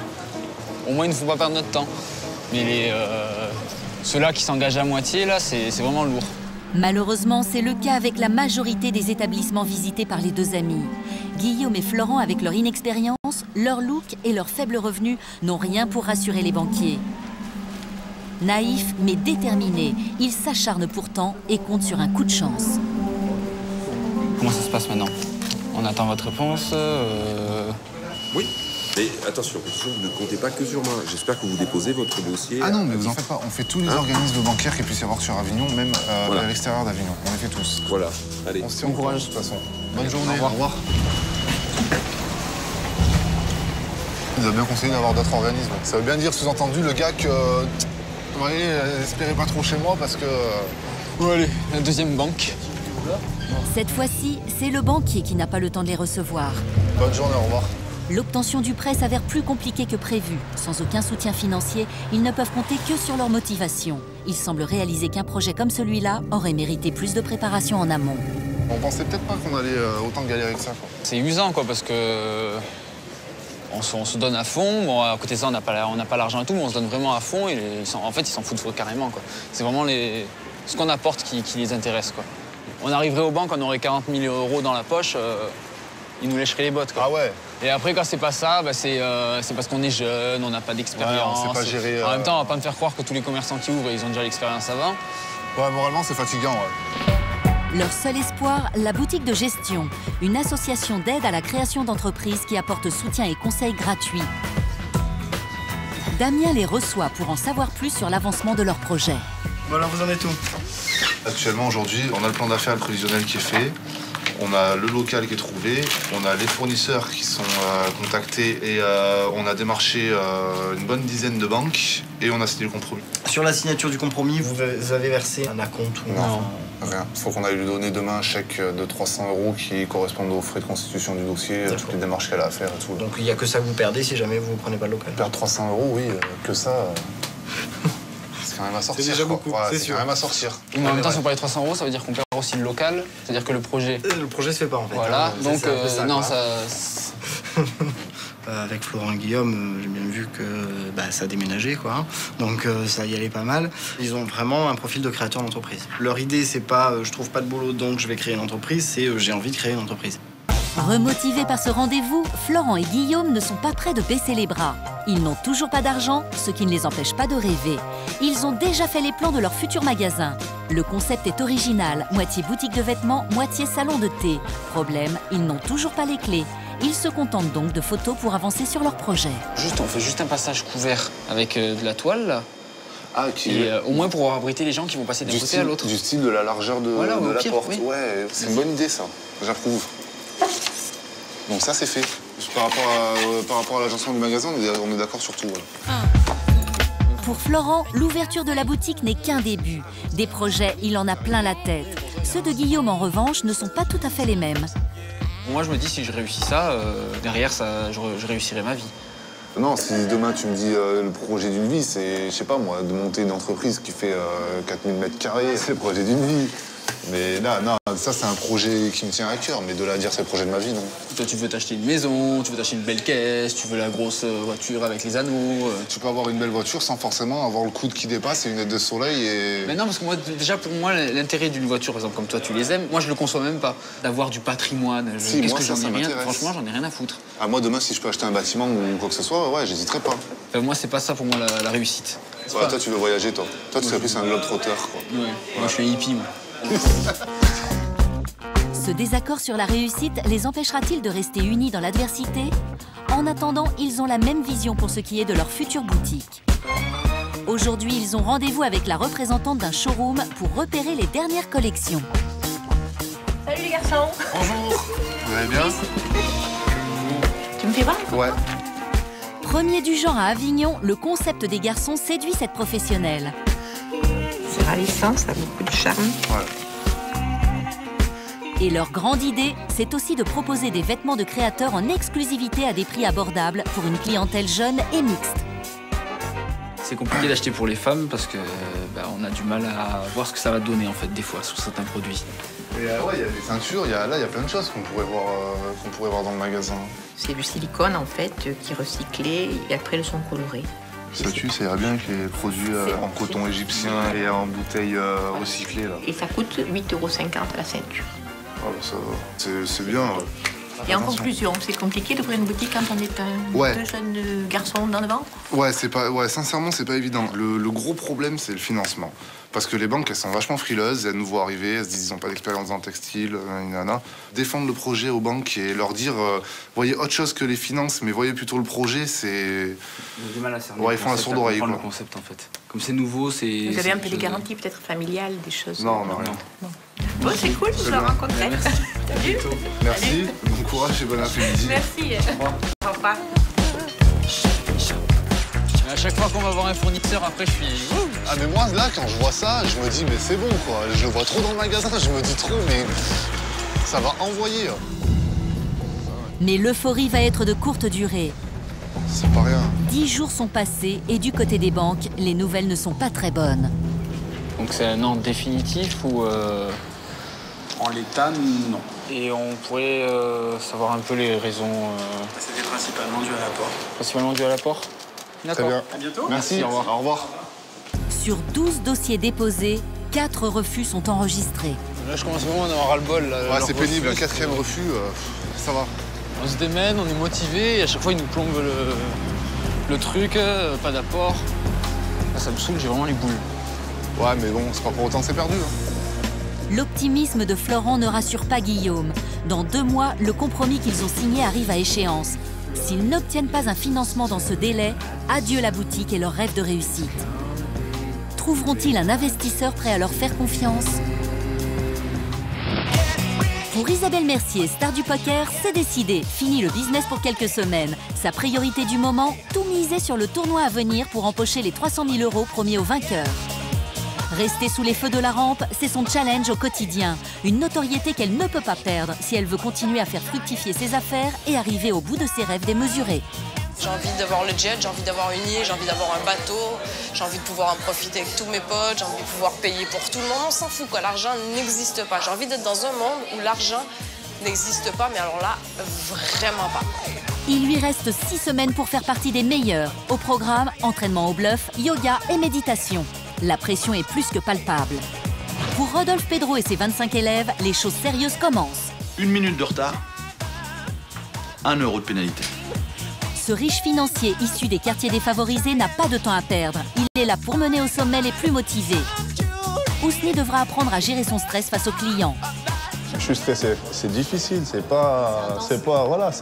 au moins, il ne faut pas perdre notre temps. Mais ceux-là qui s'engagent à moitié, là, c'est vraiment lourd. Malheureusement, c'est le cas avec la majorité des établissements visités par les 2 amis. Guillaume et Florent, avec leur inexpérience, leur look et leurs faibles revenus, n'ont rien pour rassurer les banquiers. Naïfs mais déterminés, ils s'acharnent pourtant et comptent sur un coup de chance. Comment ça se passe maintenant? On attend votre réponse Oui, mais attention, ne comptez pas que sur moi. J'espère que vous déposez votre dossier. Ah non, mais vous en faites pas. On fait tous les organismes bancaires qu'il puisse y avoir sur Avignon, même à l'extérieur d'Avignon. On les fait tous. Voilà, allez. On se tient au courage de toute façon. Bonne journée. Au revoir. Il nous a bien conseillé d'avoir d'autres organismes. Ça veut bien dire, sous-entendu, le gars que... Vous voyez, espérez pas trop chez moi parce que... Bon, allez, la 2e banque. Cette fois-ci, c'est le banquier qui n'a pas le temps de les recevoir. Bonne journée, au revoir. L'obtention du prêt s'avère plus compliquée que prévu. Sans aucun soutien financier, ils ne peuvent compter que sur leur motivation. Il semble réaliser qu'un projet comme celui-là aurait mérité plus de préparation en amont. On pensait peut-être pas qu'on allait autant galérer que ça, quoi. C'est usant, quoi, parce que... On se donne à fond. Bon, à côté de ça, on n'a pas l'argent et tout, mais on se donne vraiment à fond. Et en fait, ils s'en foutent carrément, quoi. C'est vraiment ce qu'on apporte qui les intéresse, quoi. On arriverait aux banques, on aurait 40 000 € dans la poche, ils nous lècheraient les bottes, quoi. Ah ouais. Et après, quand c'est pas ça, c'est parce qu'on est jeune, on n'a pas d'expérience. Ouais, on sait pas gérer. En même temps, on va pas me faire croire que tous les commerçants qui ouvrent, ils ont déjà l'expérience avant. Ouais, moralement, c'est fatigant, ouais. Leur seul espoir, la boutique de gestion, une association d'aide à la création d'entreprises qui apporte soutien et conseils gratuits. Damien les reçoit pour en savoir plus sur l'avancement de leur projet. Bon alors, vous en êtes où? Actuellement, aujourd'hui, on a le plan d'affaires prévisionnel qui est fait. On a le local qui est trouvé, on a les fournisseurs qui sont contactés et on a démarché une bonne dizaine de banques et on a signé le compromis. Sur la signature du compromis, vous avez versé un acompte ou non? Rien. Il faut qu'on aille lui donner demain un chèque de 300 € qui correspondent aux frais de constitution du dossier, toutes les démarches qu'elle a à faire et tout. Donc il n'y a que ça que vous perdez si jamais vous ne prenez pas le local? Perdre 300 €, oui, que ça... C'est quand même à sortir. C'est déjà beaucoup, c'est sûr. Quand même à sortir. Mais en même temps, si on parlait 300 €, ça veut dire qu'on perd aussi le local. C'est-à-dire que le projet... Le projet se fait pas, en fait. Voilà, donc ça, non, quoi. ça... Avec Florent et Guillaume, j'ai bien vu que ça déménageait, quoi. Donc ça y allait pas mal. Ils ont vraiment un profil de créateur d'entreprise. Leur idée, c'est pas je trouve pas de boulot, donc je vais créer une entreprise, c'est j'ai envie de créer une entreprise. Remotivés par ce rendez-vous, Florent et Guillaume ne sont pas prêts de baisser les bras. Ils n'ont toujours pas d'argent, ce qui ne les empêche pas de rêver. Ils ont déjà fait les plans de leur futur magasin. Le concept est original, moitié boutique de vêtements, moitié salon de thé. Problème, ils n'ont toujours pas les clés. Ils se contentent donc de photos pour avancer sur leur projet. On fait juste un passage couvert avec de la toile, là. Ah, au moins pour abriter les gens qui vont passer d'un côté à l'autre. Du style de la largeur de la porte. Oui. Ouais, c'est une bonne idée, ça. J'approuve. Donc ça, c'est fait. Par rapport à l'agencement du magasin, on est d'accord sur tout. Voilà. Pour Florent, l'ouverture de la boutique n'est qu'un début. Des projets, il en a plein la tête. Ceux de Guillaume, en revanche, ne sont pas tout à fait les mêmes. Moi, je me dis, si je réussis ça, derrière, je réussirai ma vie. Non, si demain tu me dis le projet d'une vie, c'est, je sais pas moi, de monter une entreprise qui fait 4000 mètres carrés, c'est le projet d'une vie. Mais là, non, ça c'est un projet qui me tient à cœur, mais de là à dire c'est le projet de ma vie, non. Toi, tu veux t'acheter une maison, tu veux t'acheter une belle caisse, tu veux la grosse voiture avec les anneaux. Tu peux avoir une belle voiture sans forcément avoir le coude qui dépasse et une aide de soleil et... Mais non, parce que moi, déjà pour moi, l'intérêt d'une voiture, par exemple, comme toi, tu les aimes, moi je le conçois même pas. D'avoir du patrimoine, si, qu'est-ce moi, que ça m'intéresse. Franchement, j'en ai rien à foutre. Ah, moi, demain, si je peux acheter un bâtiment ou quoi que ce soit, ouais, j'hésiterai pas. Moi, c'est pas ça pour moi la réussite. Ouais, toi, tu veux voyager, toi. Toi, tu serais plus un globe-trotter, quoi. Ouais. Moi, je suis un hippie, moi. Ce désaccord sur la réussite les empêchera-t-il de rester unis dans l'adversité? En attendant, ils ont la même vision pour ce qui est de leur future boutique. Aujourd'hui, ils ont rendez-vous avec la représentante d'un showroom pour repérer les dernières collections. Salut les garçons. Bonjour. Vous allez bien? Tu me fais voir? Ouais. Premier du genre à Avignon, le concept des garçons séduit cette professionnelle. C'est ravissant, ça a beaucoup de charme. Ouais. Et leur grande idée, c'est aussi de proposer des vêtements de créateurs en exclusivité à des prix abordables pour une clientèle jeune et mixte. C'est compliqué d'acheter pour les femmes parce que on a du mal à voir ce que ça va donner en fait des fois sur certains produits. Et ouais, il y a des ceintures, il y a plein de choses qu'on pourrait voir dans le magasin. C'est du silicone en fait qui est recyclé et après le sont colorés. Ça tue, ça irait bien avec les produits en coton égyptien et en bouteilles recyclées là. Et ça coûte 8,50 € la ceinture. Ah bah ça va, c'est bien. Et en conclusion, c'est compliqué d'ouvrir une boutique quand on est un jeune garçon dans le ventre? Ouais, sincèrement, c'est pas évident. Le gros problème, c'est le financement. Parce que les banques, elles sont vachement frileuses, elles nous voient arriver, elles se disent qu'ils n'ont pas d'expérience dans le textile, nanana. Défendre le projet aux banques et leur dire, voyez autre chose que les finances, mais voyez plutôt le projet, c'est... Ils ont du mal à cerner. Ouais, ils font un sourd d'oreille. Le concept, en fait. Comme c'est nouveau, c'est... Vous avez un peu des garanties peut-être familiales, des choses? Non, rien. Bon, c'est cool, je vous rencontrer. Merci. Salut. Merci, bon courage et bon après-midi. Merci. Au revoir. À chaque fois qu'on va voir un fournisseur, après je suis... Ah mais moi là, quand je vois ça, je me dis mais c'est bon quoi. Je le vois trop dans le magasin, je me dis trop mais ça va envoyer. Mais l'euphorie va être de courte durée. C'est pas rien. 10 jours sont passés et du côté des banques, les nouvelles ne sont pas très bonnes. Donc c'est un non définitif ou... En l'état, non. Et on pourrait savoir un peu les raisons... C'était principalement dû à l'apport. Principalement dû à l'apport? Très bien. À bientôt. Merci, au revoir. Au revoir. Sur 12 dossiers déposés, 4 refus sont enregistrés. Là, je commence vraiment à en avoir ras-le-bol. Ouais, c'est pénible, un 4e refus, ça va. On se démène, on est motivé, et à chaque fois, ils nous plombent le truc, pas d'apport. Là, ça me saoule, j'ai vraiment les boules. Ouais, mais bon, c'est pas pour autant que c'est perdu. L'optimisme de Florent ne rassure pas Guillaume. Dans 2 mois, le compromis qu'ils ont signé arrive à échéance. S'ils n'obtiennent pas un financement dans ce délai, adieu la boutique et leur rêve de réussite. Trouveront-ils un investisseur prêt à leur faire confiance? Pour Isabelle Mercier, star du poker, c'est décidé. Fini le business pour quelques semaines. Sa priorité du moment, tout miser sur le tournoi à venir pour empocher les 300 000 € promis aux vainqueurs. Rester sous les feux de la rampe, c'est son challenge au quotidien. Une notoriété qu'elle ne peut pas perdre si elle veut continuer à faire fructifier ses affaires et arriver au bout de ses rêves démesurés. J'ai envie d'avoir le jet, j'ai envie d'avoir une île, j'ai envie d'avoir un bateau, j'ai envie de pouvoir en profiter avec tous mes potes, j'ai envie de pouvoir payer pour tout le monde. On s'en fout quoi, l'argent n'existe pas. J'ai envie d'être dans un monde où l'argent n'existe pas, mais alors là, vraiment pas. Il lui reste 6 semaines pour faire partie des meilleurs. Au programme, entraînement au bluff, yoga et méditation. La pression est plus que palpable. Pour Rodolphe Pedro et ses 25 élèves, les choses sérieuses commencent. 1 minute de retard, 1 euro de pénalité. Ce riche financier issu des quartiers défavorisés n'a pas de temps à perdre. Il est là pour mener au sommet les plus motivés. Ousni devra apprendre à gérer son stress face aux clients. Je suis stressé. C'est difficile, c'est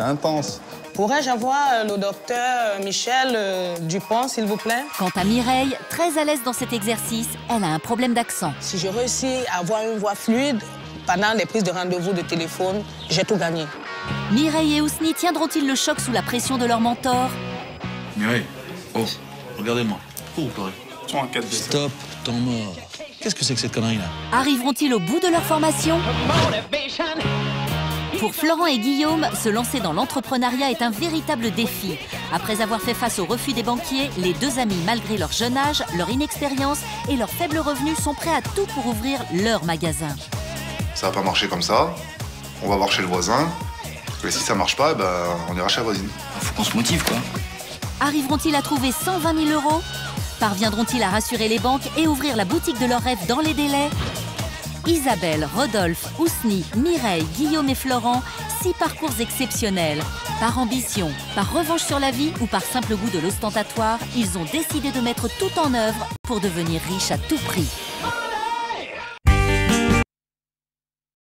intense. Pourrais-je avoir le docteur Michel Dupont, s'il vous plaît? Quant à Mireille, très à l'aise dans cet exercice, elle a un problème d'accent. Si je réussis à avoir une voix fluide pendant les prises de rendez-vous de téléphone, j'ai tout gagné. Mireille et Ousni tiendront-ils le choc sous la pression de leur mentor? Mireille, oh, regardez-moi. Pourquoi vous pleurez? Stop, temps mort. Qu'est-ce que c'est que cette connerie-là? Arriveront-ils au bout de leur formation? Pour Florent et Guillaume, se lancer dans l'entrepreneuriat est un véritable défi. Après avoir fait face au refus des banquiers, les deux amis, malgré leur jeune âge, leur inexpérience et leurs faibles revenus, sont prêts à tout pour ouvrir leur magasin. Ça va pas marcher comme ça. On va voir chez le voisin. Et si ça marche pas, on ira chez la voisine. Faut qu'on se motive, quoi. Arriveront-ils à trouver 120 000 €? Parviendront-ils à rassurer les banques et ouvrir la boutique de leurs rêves dans les délais? Isabelle, Rodolphe, Ousni, Mireille, Guillaume et Florent, 6 parcours exceptionnels. Par ambition, par revanche sur la vie ou par simple goût de l'ostentatoire, ils ont décidé de mettre tout en œuvre pour devenir riches à tout prix.